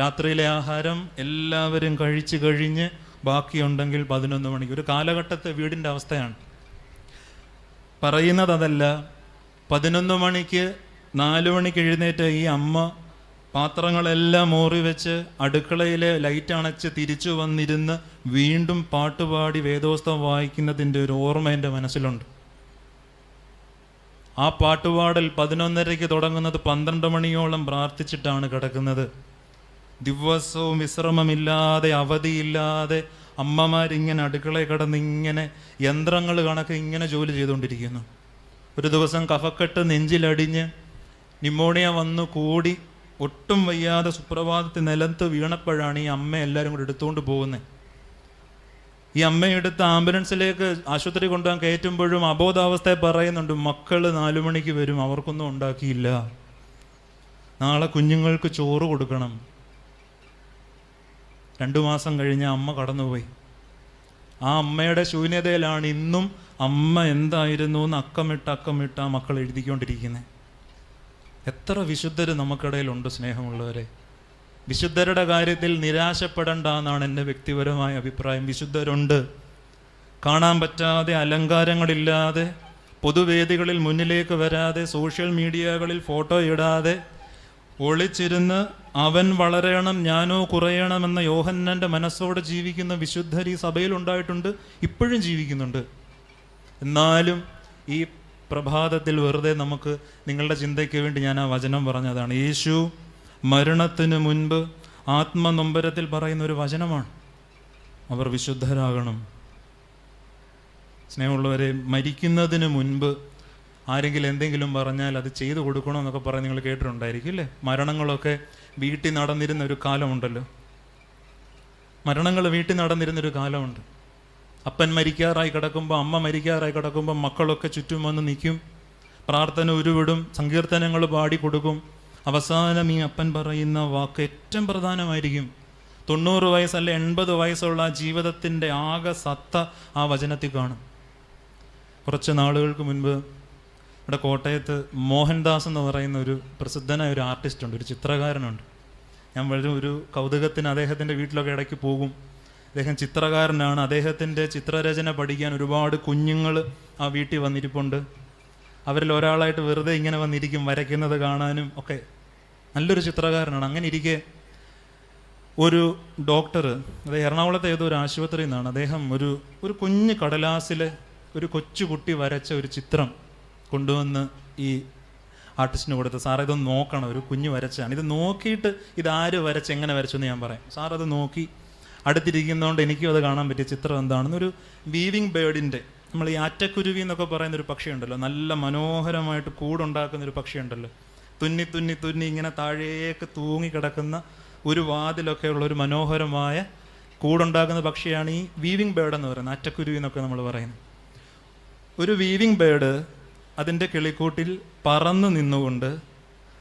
Speaker 1: രാത്രിയിലെ ആഹാരം എല്ലാവരും കഴിച്ച് കഴിഞ്ഞ് ബാക്കിയുണ്ടെങ്കിൽ 11 മണിക്ക്. ഒരു കാലഘട്ടത്തെ വീടിൻ്റെ അവസ്ഥയാണ് പറയുന്നത്. അതല്ല, 11 മണിക്ക് 4 മണിക്ക് എഴുന്നേറ്റ ഈ അമ്മ പാത്രങ്ങളെല്ലാം മോറി വെച്ച് അടുക്കളയിലെ ലൈറ്റ് അണച്ച് തിരിച്ചു വന്നിരുന്ന് വീണ്ടും പാട്ടുപാടി വേദോസ്തവം വായിക്കുന്നതിൻ്റെ ഒരു ഓർമ്മ എൻ്റെ മനസ്സിലുണ്ട്. ആ പാട്ടുപാടൽ 11:30 തുടങ്ങുന്നത് 12 മണിയോളം പ്രാർത്ഥിച്ചിട്ടാണ് കിടക്കുന്നത്. ദിവസവും വിശ്രമമില്ലാതെ, അവധിയില്ലാതെ അമ്മമാരിങ്ങനെ അടുക്കളയിൽ കിടന്ന് ഇങ്ങനെ യന്ത്രങ്ങൾ കണക്ക് ഇങ്ങനെ ജോലി ചെയ്തുകൊണ്ടിരിക്കുന്നു. ഒരു ദിവസം കഫക്കെട്ട് നെഞ്ചിലടിഞ്ഞ് ന്യൂമോണിയ വന്നു കൂടി ഒട്ടും വയ്യാതെ സുപ്രഭാതത്തിൽ നിലത്ത് വീണപ്പോഴാണ് ഈ അമ്മ എല്ലാവരും കൂടി എടുത്തുകൊണ്ട് പോകുന്നത്. ഈ അമ്മയെടുത്ത് ആംബുലൻസിലേക്ക് ആശുപത്രി കൊണ്ടുപോകാൻ കയറ്റുമ്പോഴും അബോധാവസ്ഥയെ പറയുന്നുണ്ട്, മക്കൾ 4 മണിക്ക് വരും, അവർക്കൊന്നും ഉണ്ടാക്കിയില്ല, നാളെ കുഞ്ഞുങ്ങൾക്ക് ചോറ് കൊടുക്കണം. 2 മാസം കഴിഞ്ഞ് അമ്മ കടന്നുപോയി. ആ അമ്മയുടെ ശൂന്യതയിലാണ് ഇന്നും അമ്മ എന്തായിരുന്നു എന്ന് അക്കമിട്ട് ആ മക്കൾ എഴുതിക്കൊണ്ടിരിക്കുന്നത്. എത്ര വിശുദ്ധർ നമുക്കിടയിലുണ്ട് സ്നേഹമുള്ളവരെ. വിശുദ്ധരുടെ കാര്യത്തിൽ നിരാശപ്പെടേണ്ട എന്നാണ് എൻ്റെ വ്യക്തിപരമായ അഭിപ്രായം. വിശുദ്ധരുണ്ട്. കാണാൻ പറ്റാതെ, അലങ്കാരങ്ങളില്ലാതെ, പൊതുവേദികളിൽ മുന്നിലേക്ക് വരാതെ, സോഷ്യൽ മീഡിയകളിൽ ഫോട്ടോ ഇടാതെ, ഒളിച്ചിരുന്ന് അവൻ വളരണം ഞാനോ കുറയണമെന്ന യോഹന്നാൻ്റെ മനസ്സോടെ ജീവിക്കുന്ന വിശുദ്ധർ ഈ സഭയിലുണ്ടായിട്ടുണ്ട്, ഇപ്പോഴും ജീവിക്കുന്നുണ്ട്. എന്നാലും ഈ പ്രഭാതത്തിൽ വെറുതെ നമുക്ക് നിങ്ങളുടെ ചിന്തയ്ക്ക് വേണ്ടി ഞാൻ ആ വചനം പറഞ്ഞതാണ്. യേശു മരണത്തിന് മുൻപ് ആത്മനൊമ്പരത്തിൽ പറയുന്ന ഒരു വചനമാണ്, അവർ വിശുദ്ധരാകണം. സ്നേഹമുള്ളവരെ, മരിക്കുന്നതിന് മുൻപ് ആരെങ്കിലും എന്തെങ്കിലും പറഞ്ഞാൽ അത് ചെയ്തു കൊടുക്കണമെന്നൊക്കെ പറഞ്ഞ് നിങ്ങൾ കേട്ടിട്ടുണ്ടായിരിക്കും അല്ലേ? മരണങ്ങളൊക്കെ വീട്ടിൽ നടന്നിരുന്ന ഒരു കാലമുണ്ടല്ലോ. മരണങ്ങൾ വീട്ടിൽ നടന്നിരുന്നൊരു കാലമുണ്ട്. അപ്പൻ മരിക്കാറായി കിടക്കുമ്പോൾ, അമ്മ മരിക്കാറായി കിടക്കുമ്പോൾ മക്കളൊക്കെ ചുറ്റും വന്ന് നിൽക്കും, പ്രാർത്ഥന ഉരുവിടും, സങ്കീർത്തനങ്ങൾ പാടിക്കൊടുക്കും. അവസാനം ഈ അപ്പൻ പറയുന്ന വാക്ക് ഏറ്റവും പ്രധാനമായിരിക്കും. 90 വയസ്സല്ല 80 വയസ്സുള്ള ആ ജീവിതത്തിൻ്റെ ആകെ സത്ത ആ വചനത്തിൽ കാണും. കുറച്ച് നാളുകൾക്ക് മുൻപ് ഇവിടെ കോട്ടയത്ത് മോഹൻദാസ് എന്ന് പറയുന്ന ഒരു പ്രസിദ്ധനായ ഒരു ആർട്ടിസ്റ്റ് ഉണ്ട്, ഒരു ചിത്രകാരനുണ്ട്. ഞാൻ വളരെ ഒരു കൗതുകത്തിന് അദ്ദേഹത്തിൻ്റെ വീട്ടിലൊക്കെ ഇടയ്ക്ക് പോകും. അദ്ദേഹം ചിത്രകാരനാണ്. അദ്ദേഹത്തിൻ്റെ ചിത്രരചന പഠിക്കാൻ ഒരുപാട് കുഞ്ഞുങ്ങൾ ആ വീട്ടിൽ വന്നിരിപ്പുണ്ട്. അവരിൽ ഒരാളായിട്ട് വെറുതെ ഇങ്ങനെ വന്നിരിക്കും, വരയ്ക്കുന്നത് കാണാനും ഒക്കെ. നല്ലൊരു ചിത്രകാരനാണ്. അങ്ങനെ ഇരിക്കെ ഒരു ഡോക്ടർ, അത് എറണാകുളത്തെ ഏതോ ഒരു ആശുപത്രിയിൽ നിന്നാണ്, അദ്ദേഹം ഒരു കുഞ്ഞ് കടലാസിൽ ഒരു കൊച്ചുകുട്ടി വരച്ച ഒരു ചിത്രം കൊണ്ടുവന്ന് ഈ ആർട്ടിസ്റ്റിന് കൊടുത്ത്, സാർ ഇതൊന്ന് നോക്കണം, ഒരു കുഞ്ഞ് വരച്ചാണ്, ഇത് നോക്കിയിട്ട് ഇതാര് വരച്ച് എങ്ങനെ വരച്ചു എന്ന് ഞാൻ പറയാം. സാർ അത് നോക്കി അടുത്തിരിക്കുന്നതുകൊണ്ട് എനിക്കും അത് കാണാൻ പറ്റിയ ചിത്രം എന്താണെന്ന്, ഒരു വീവിങ് ബേർഡിൻ്റെ, നമ്മൾ ഈ ആറ്റക്കുരുവി എന്നൊക്കെ പറയുന്നൊരു പക്ഷിയുണ്ടല്ലോ, നല്ല മനോഹരമായിട്ട് കൂടുണ്ടാക്കുന്നൊരു പക്ഷിയുണ്ടല്ലോ, തുന്നി തുന്നി തുന്നി ഇങ്ങനെ താഴേക്ക് തൂങ്ങിക്കിടക്കുന്ന ഒരു വാതിലൊക്കെ ഉള്ള ഒരു മനോഹരമായ കൂടുണ്ടാക്കുന്ന പക്ഷിയാണ് ഈ വീവിങ് ബേർഡ് എന്ന് പറയുന്നത്, ആറ്റക്കുരുവി എന്നൊക്കെ നമ്മൾ പറയുന്നത്. ഒരു വീവിങ് ബേർഡ് അതിൻ്റെ കിളിക്കൂട്ടിൽ പറന്ന് നിന്നുകൊണ്ട്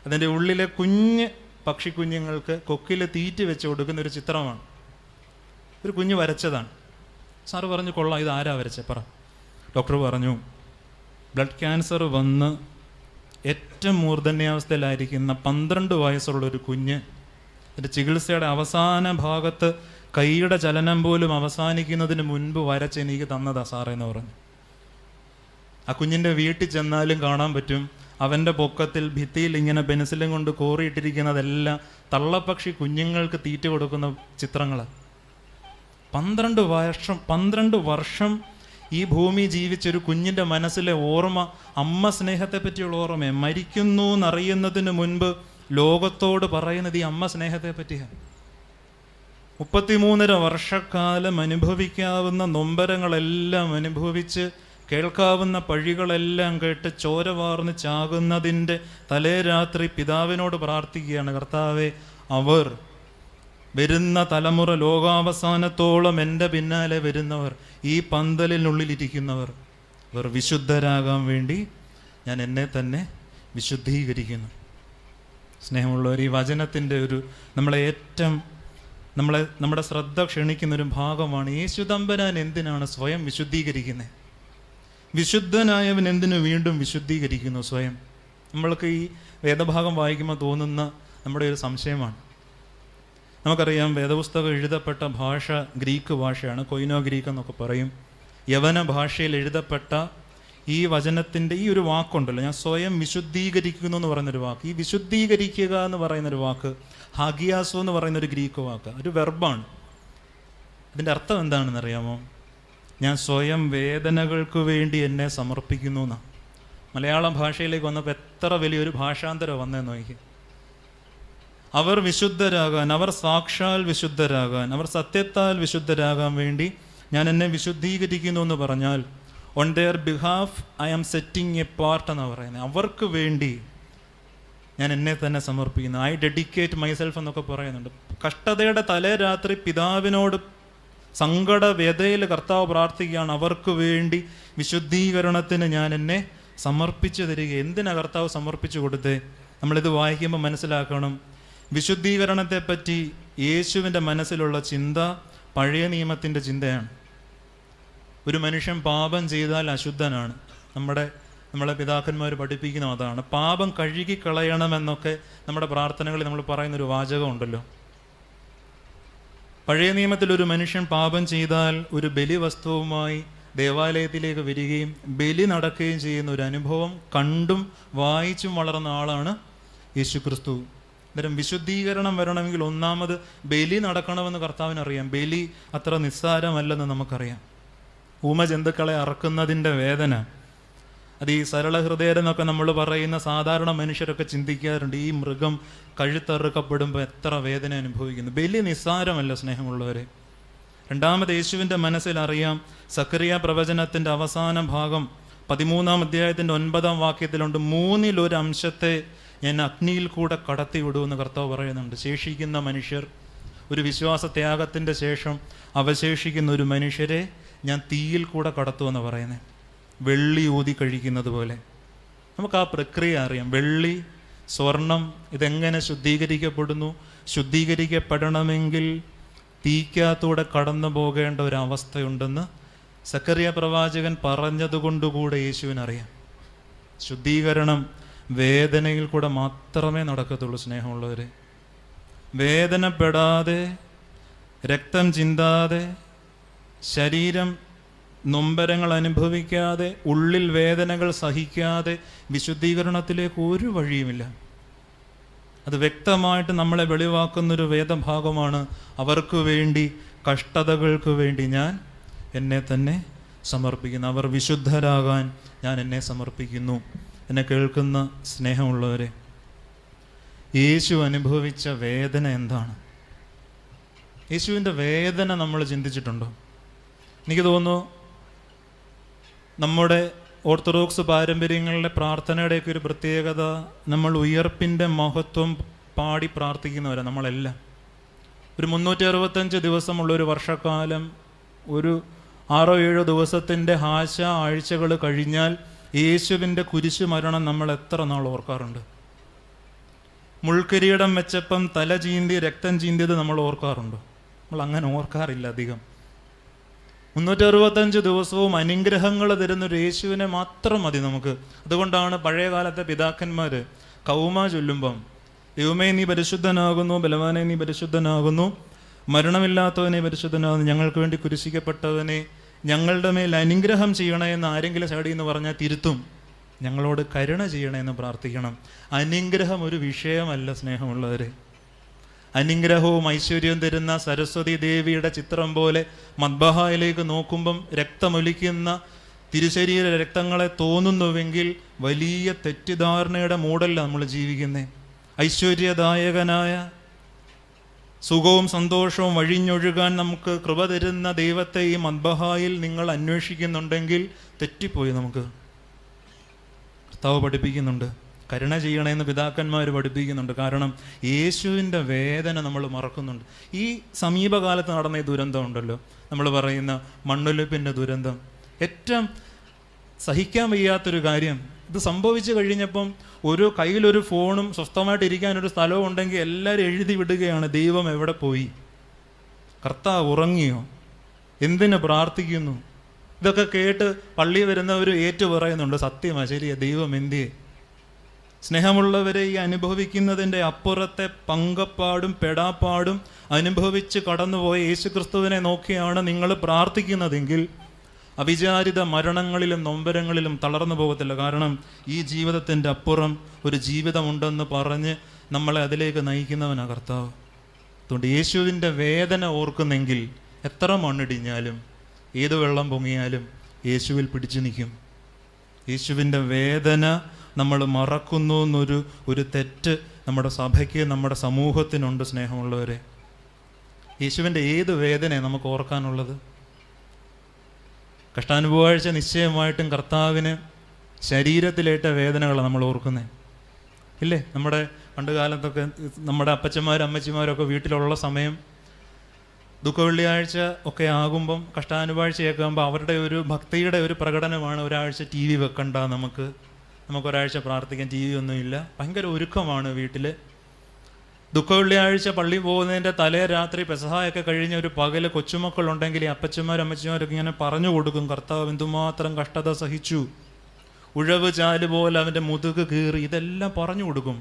Speaker 1: അതിൻ്റെ ഉള്ളിലെ കുഞ്ഞ് പക്ഷിക്കുഞ്ഞുങ്ങൾക്ക് കൊക്കിൽ തീറ്റ വെച്ച് കൊടുക്കുന്ന ഒരു ചിത്രമാണ്. ഒരു കുഞ്ഞ് വരച്ചതാണ്. സാറ് പറഞ്ഞു, കൊള്ളാം, ഇത് ആരാ വരച്ചത് പറ. ഡോക്ടർ പറഞ്ഞു, ബ്ലഡ് ക്യാൻസർ വന്ന് ഏറ്റവും മൂർധന്യാവസ്ഥയിലായിരിക്കുന്ന 12 വയസ്സുള്ളൊരു കുഞ്ഞ് അതിൻ്റെ ചികിത്സയുടെ അവസാന ഭാഗത്ത് കൈയുടെ ചലനം പോലും അവസാനിക്കുന്നതിന് മുൻപ് വരച്ച് എനിക്ക് തന്നതാ സാറേ എന്ന് പറഞ്ഞു. ആ കുഞ്ഞിൻ്റെ വീട്ടിൽ ചെന്നാലും കാണാൻ പറ്റും, അവൻ്റെ പൊക്കത്തിൽ ഭിത്തിയിൽ ഇങ്ങനെ പെൻസിലും കൊണ്ട് കോറിയിട്ടിരിക്കുന്നതെല്ലാം തള്ളപ്പക്ഷി കുഞ്ഞുങ്ങൾക്ക് തീറ്റ കൊടുക്കുന്ന ചിത്രങ്ങളാണ്. 12 വർഷം ഈ ഭൂമി ജീവിച്ചൊരു കുഞ്ഞിൻ്റെ മനസ്സിലെ ഓർമ്മ, അമ്മ സ്നേഹത്തെ പറ്റിയുള്ള ഓർമ്മ, മരിക്കുന്നു എന്നറിയുന്നതിന് മുൻപ് ലോകത്തോട് പറയുന്നത് ഈ അമ്മ സ്നേഹത്തെ പറ്റിയാണ്. 33.5 വർഷക്കാലം അനുഭവിക്കാവുന്ന നൊമ്പരങ്ങളെല്ലാം അനുഭവിച്ച്, കേൾക്കാവുന്ന പഴികളെല്ലാം കേട്ട് ചോര വാർന്ന് ചാകുന്നതിൻ്റെ തലേ രാത്രി പിതാവിനോട് പ്രാർത്ഥിക്കുകയാണ്, കർത്താവേ, അവർ വരുന്ന തലമുറ, ലോകാവസാനത്തോളം എൻ്റെ പിന്നാലെ വരുന്നവർ, ഈ പന്തലിനുള്ളിലിരിക്കുന്നവർ, അവർ വിശുദ്ധരാകാൻ വേണ്ടി ഞാൻ എന്നെ തന്നെ വിശുദ്ധീകരിക്കുന്നു. സ്നേഹമുള്ളവർ, ഈ വചനത്തിൻ്റെ നമ്മുടെ ശ്രദ്ധ ക്ഷണിക്കുന്നൊരു ഭാഗമാണ്. യേശുദമ്പരാൻ എന്തിനാണ് സ്വയം വിശുദ്ധീകരിക്കുന്നത്? വിശുദ്ധനായവൻ എന്തിനു വീണ്ടും വിശുദ്ധീകരിക്കുന്നു സ്വയം? നമ്മൾക്ക് ഈ വേദഭാഗം വായിക്കുമ്പോൾ തോന്നുന്ന നമ്മുടെ ഒരു സംശയമാണ്. നമുക്കറിയാം, വേദപുസ്തകം എഴുതപ്പെട്ട ഭാഷ ഗ്രീക്ക് ഭാഷയാണ്, കൊയിനോ ഗ്രീക്ക് എന്നൊക്കെ പറയും. യവന ഭാഷയിൽ എഴുതപ്പെട്ട ഈ വചനത്തിൻ്റെ ഈ ഒരു വാക്കുണ്ടല്ലോ, ഞാൻ സ്വയം വിശുദ്ധീകരിക്കുന്നു എന്ന് പറയുന്നൊരു വാക്ക്, ഈ വിശുദ്ധീകരിക്കുക എന്ന് പറയുന്നൊരു വാക്ക് ഹാഗിയാസോ എന്ന് പറയുന്നൊരു ഗ്രീക്ക് വാക്ക്, ഒരു വെർബാണ്. ഇതിൻ്റെ അർത്ഥം എന്താണെന്ന് അറിയാമോ? ഞാൻ സ്വയം വേദനകൾക്ക് വേണ്ടി എന്നെ സമർപ്പിക്കുന്നു എന്നാണ്. മലയാളം ഭാഷയിലേക്ക് വന്നപ്പോൾ എത്ര വലിയൊരു ഭാഷാന്തരം വന്നതെന്ന് നോക്കി. അവർ വിശുദ്ധരാകാൻ, അവർ സാക്ഷാൽ വിശുദ്ധരാകാൻ, അവർ സത്യത്താൽ വിശുദ്ധരാകാൻ വേണ്ടി ഞാൻ എന്നെ വിശുദ്ധീകരിക്കുന്നു എന്ന് പറഞ്ഞാൽ, on their behalf I am setting a part എന്നാണ് പറയുന്നത്. അവർക്ക് വേണ്ടി ഞാൻ എന്നെ തന്നെ സമർപ്പിക്കുന്നു. ഐ ഡെഡിക്കേറ്റ് മൈസെൽഫ് എന്നൊക്കെ പറയുന്നുണ്ട്. കഷ്ടതയുടെ തലേ രാത്രി പിതാവിനോട് സങ്കട വ്യതയിൽ കർത്താവ് പ്രാർത്ഥിക്കുകയാണ്, അവർക്ക് വേണ്ടി വിശുദ്ധീകരണത്തിന് ഞാൻ എന്നെ സമർപ്പിച്ചു തരിക. എന്തിനാ കർത്താവ് സമർപ്പിച്ചു കൊടുത്തേ? നമ്മളിത് വായിക്കുമ്പോൾ മനസ്സിലാക്കണം, വിശുദ്ധീകരണത്തെപ്പറ്റി യേശുവിൻ്റെ മനസ്സിലുള്ള ചിന്ത പഴയ നിയമത്തിൻ്റെ ചിന്തയാണ്. ഒരു മനുഷ്യൻ പാപം ചെയ്താൽ അശുദ്ധനാണ്. നമ്മളെ പിതാക്കന്മാർ പഠിപ്പിക്കുന്ന അതാണ്. പാപം കഴുകിക്കളയണമെന്നൊക്കെ നമ്മുടെ പ്രാർത്ഥനകളിൽ നമ്മൾ പറയുന്നൊരു വാചകമുണ്ടല്ലോ. പഴയ നിയമത്തിൽ ഒരു മനുഷ്യൻ പാപം ചെയ്താൽ ഒരു ബലി വസ്തുവുമായി ദേവാലയത്തിലേക്ക് വരികയും ബലി നടക്കുകയും ചെയ്യുന്ന ഒരു അനുഭവം കണ്ടും വായിച്ചും വളർന്ന ആളാണ് യേശുക്രിസ്തു. അന്നേരം വിശുദ്ധീകരണം വരണമെങ്കിൽ ഒന്നാമത് ബലി നടക്കണമെന്ന് കർത്താവിനറിയാം. ബലി അത്ര നിസ്സാരമല്ലെന്ന് നമുക്കറിയാം. ഊമജന്തുക്കളെ അറക്കുന്നതിൻ്റെ വേദന, അത് ഈ സരള ഹൃദയരെന്നൊക്കെ നമ്മൾ പറയുന്ന സാധാരണ മനുഷ്യരൊക്കെ ചിന്തിക്കാറുണ്ട്, ഈ മൃഗം കഴുത്തറുക്കപ്പെടുമ്പോൾ എത്ര വേദന അനുഭവിക്കുന്നു. ബലി നിസ്സാരമല്ല സ്നേഹമുള്ളവരെ. രണ്ടാമത് യേശുവിൻ്റെ മനസ്സിലറിയാം, സക്കറിയ പ്രവചനത്തിൻ്റെ അവസാന ഭാഗം 13-ാം അധ്യായത്തിൻ്റെ 9-ാം വാക്യത്തിലുണ്ട്, 1/3 അംശത്തെ ഞാൻ അഗ്നിയിൽ കൂടെ കടത്തി വിടുമെന്ന് കർത്താവ് പറയുന്നുണ്ട്. ശേഷിക്കുന്ന മനുഷ്യർ, ഒരു വിശ്വാസത്യാഗത്തിൻ്റെ ശേഷം അവശേഷിക്കുന്ന ഒരു മനുഷ്യരെ ഞാൻ തീയിൽ കൂടെ കടത്തുമെന്ന് പറയുന്നത്. വെള്ളി ഊതി കഴിക്കുന്നത് പോലെ നമുക്ക് ആ പ്രക്രിയ അറിയാം. വെള്ളി, സ്വർണം ഇതെങ്ങനെ ശുദ്ധീകരിക്കപ്പെടുന്നു? ശുദ്ധീകരിക്കപ്പെടണമെങ്കിൽ തീക്കകത്തൂടെ കടന്നു പോകേണ്ട ഒരവസ്ഥയുണ്ടെന്ന് സക്കറിയ പ്രവാചകൻ പറഞ്ഞതുകൊണ്ടുകൂടെ യേശുവിനറിയാം. ശുദ്ധീകരണം വേദനയിൽ കൂടെ മാത്രമേ നടക്കത്തുള്ളൂ സ്നേഹമുള്ളവരെ. വേദനപ്പെടാതെ, രക്തം ചിന്താതെ, ശരീരം നൊമ്പരങ്ങൾ അനുഭവിക്കാതെ, ഉള്ളിൽ വേദനകൾ സഹിക്കാതെ വിശുദ്ധീകരണത്തിലേക്ക് ഒരു വഴിയുമില്ല. അത് വ്യക്തമായിട്ട് നമ്മളെ വെളിവാക്കുന്നൊരു വേദഭാഗമാണ്. അവർക്ക് വേണ്ടി, കഷ്ടതകൾക്ക് വേണ്ടി ഞാൻ എന്നെ തന്നെ സമർപ്പിക്കുന്നു. അവർ വിശുദ്ധരാകാൻ ഞാൻ എന്നെ സമർപ്പിക്കുന്നു. എന്നെ കേൾക്കുന്ന സ്നേഹമുള്ളവരെ, യേശു അനുഭവിച്ച വേദന എന്താണ്? യേശുവിൻ്റെ വേദന നമ്മൾ ചിന്തിച്ചിട്ടുണ്ടോ? എനിക്ക് തോന്നുന്നു നമ്മുടെ ഓർത്തഡോക്സ് പാരമ്പര്യങ്ങളിലെ പ്രാർത്ഥനയുടെയൊക്കെ ഒരു പ്രത്യേകത, നമ്മൾ ഉയർപ്പിൻ്റെ മഹത്വം പാടി പ്രാർത്ഥിക്കുന്നവരാണ് നമ്മളെല്ലാം. ഒരു 365 ദിവസമുള്ളൊരു വർഷക്കാലം, ഒരു 6-7 ദിവസത്തിൻ്റെ ഹാശ ആഴ്ചകൾ കഴിഞ്ഞാൽ യേശുവിൻ്റെ കുരിശു മരണം നമ്മൾ എത്ര നാൾ ഓർക്കാറുണ്ട്? മുൾക്കിരീടം വെച്ചപ്പം തല ചീന്തി രക്തം ചീന്തിയത് നമ്മൾ ഓർക്കാറുണ്ടോ? നമ്മൾ അങ്ങനെ ഓർക്കാറില്ല അധികം. 365 ദിവസവും അനുഗ്രഹങ്ങൾ തരുന്നൊരു യേശുവിനെ മാത്രം മതി നമുക്ക്. അതുകൊണ്ടാണ് പഴയ കാലത്തെ പിതാക്കന്മാർ കൗമ ചൊല്ലുമ്പം, ദൈവമേ നീ പരിശുദ്ധനാകുന്നു, ബലവാനെ നീ പരിശുദ്ധനാകുന്നു, മരണമില്ലാത്തവനെ പരിശുദ്ധനാകുന്നു, ഞങ്ങൾക്ക് വേണ്ടി കുരിശിക്കപ്പെട്ടവനെ ഞങ്ങളുടെ മേൽ അനുഗ്രഹം ചെയ്യണേ എന്ന് ആരെങ്കിലും സൈഡിൽ നിന്ന് പറഞ്ഞാൽ തിരുത്തും. ഞങ്ങളോട് കരുണ ചെയ്യണേ എന്ന് പ്രാർത്ഥിക്കണം. അനുഗ്രഹം ഒരു വിഷയമല്ല സ്നേഹമുള്ളവരെ. അനുഗ്രഹവും ഐശ്വര്യവും തരുന്ന സരസ്വതി ദേവിയുടെ ചിത്രം പോലെ മദ്ബഹായിലേക്ക് നോക്കുമ്പം രക്തമൊലിക്കുന്ന തിരുശരീര രക്തങ്ങളെ തോന്നുന്നുവെങ്കിൽ വലിയ തെറ്റിദ്ധാരണയുടെ മൂടല്ല നമ്മൾ ജീവിക്കുന്നത്. ഐശ്വര്യദായകനായ, സുഖവും സന്തോഷവും വഴിഞ്ഞൊഴുകാൻ നമുക്ക് കൃപ തരുന്ന ദൈവത്തെ ഈ മദ്ബഹായിൽ നിങ്ങൾ അന്വേഷിക്കുന്നുണ്ടെങ്കിൽ തെറ്റിപ്പോയി. നമുക്ക് കർത്താവ് പഠിപ്പിക്കുന്നുണ്ട്, കരുണ ചെയ്യണമെന്ന് പിതാക്കന്മാർ പഠിപ്പിക്കുന്നുണ്ട്. കാരണം യേശുവിൻ്റെ വേദന നമ്മൾ മറക്കുന്നുണ്ട്. ഈ സമീപകാലത്ത് നടന്ന ഈ ദുരന്തം ഉണ്ടല്ലോ, നമ്മൾ പറയുന്ന മണ്ണൊലിപ്പിൻ്റെ ദുരന്തം, ഏറ്റവും സഹിക്കാൻ വയ്യാത്തൊരു കാര്യം. ഇത് സംഭവിച്ചു കഴിഞ്ഞപ്പം ഒരു കയ്യിലൊരു ഫോണും സ്വസ്ഥമായിട്ട് ഇരിക്കാനൊരു സ്ഥലവും ഉണ്ടെങ്കിൽ എല്ലാവരും എഴുതി വിടുകയാണ്, ദൈവം എവിടെ പോയി? കർത്താവ് ഉറങ്ങിയോ? എന്തിനു പ്രാർത്ഥിക്കുന്നു? ഇതൊക്കെ കേട്ട് പള്ളി വരുന്നവർ ഏറ്റു പറയുന്നുണ്ട്, സത്യമാ, ശരിയാ, ദൈവം എന്തിയെ? സ്നേഹമുള്ളവരെ, ഈ അനുഭവിക്കുന്നതിൻ്റെ അപ്പുറത്തെ പങ്കപ്പാടും പെടാപ്പാടും അനുഭവിച്ച് കടന്നുപോയ യേശുക്രിസ്തുവിനെ നോക്കിയാണ് നിങ്ങൾ പ്രാർത്ഥിക്കുന്നതെങ്കിൽ അവിചാരിത മരണങ്ങളിലും നൊമ്പരങ്ങളിലും തളർന്നു പോകത്തില്ല. കാരണം ഈ ജീവിതത്തിൻ്റെ അപ്പുറം ഒരു ജീവിതമുണ്ടെന്ന് പറഞ്ഞ് നമ്മളെ അതിലേക്ക് നയിക്കുന്നവനാണ് കർത്താവ്. അതുകൊണ്ട് യേശുവിൻ്റെ വേദന ഓർക്കുന്നെങ്കിൽ എത്ര മണ്ണിടിഞ്ഞാലും ഏത് വെള്ളം പൊങ്ങിയാലും യേശുവിൽ പിടിച്ചു നിൽക്കും. യേശുവിൻ്റെ വേദന നമ്മൾ മറക്കുന്നു എന്നൊരു തെറ്റ് നമ്മുടെ സഭയ്ക്ക്, നമ്മുടെ സമൂഹത്തിനുണ്ട്. സ്നേഹമുള്ളവരെ, യേശുവിൻ്റെ ഏത് വേദനയാണ് നമുക്ക് ഓർക്കാനുള്ളത്? കഷ്ടാനുഭവാഴ്ച നിശ്ചയമായിട്ടും കർത്താവിന് ശരീരത്തിലേറ്റ വേദനകളാണ് നമ്മൾ ഓർക്കുന്നത്, ഇല്ലേ? നമ്മുടെ പണ്ട് കാലത്തൊക്കെ നമ്മുടെ അപ്പച്ചന്മാരും അമ്മച്ചിമാരൊക്കെ വീട്ടിലുള്ള സമയം ദുഃഖവെള്ളിയാഴ്ച ഒക്കെ ആകുമ്പം, കഷ്ടാനുവാഴ്ചയൊക്കെ ആകുമ്പോൾ അവരുടെ ഒരു ഭക്തിയുടെ ഒരു പ്രകടനമാണ്. ഒരാഴ്ച TV വെക്കണ്ട, നമുക്കൊരാഴ്ച പ്രാർത്ഥിക്കാൻ, TV ഒന്നുമില്ല, ഭയങ്കര ഒരുക്കമാണ് വീട്ടിൽ. ദുഃഖവെള്ളിയാഴ്ച പള്ളി പോകുന്നതിൻ്റെ തലേ രാത്രി പെസഹായൊക്കെ കഴിഞ്ഞ ഒരു പകല് കൊച്ചുമക്കളുണ്ടെങ്കിൽ ഈ അപ്പച്ചന്മാരും അമ്മച്ചിമാരൊക്കെ ഇങ്ങനെ പറഞ്ഞു കൊടുക്കും, കർത്താവ് എന്തുമാത്രം കഷ്ടത സഹിച്ചു, ഉഴവ് ചാല് പോലെ അവൻ്റെ മുതുക് കീറി, ഇതെല്ലാം പറഞ്ഞു കൊടുക്കും.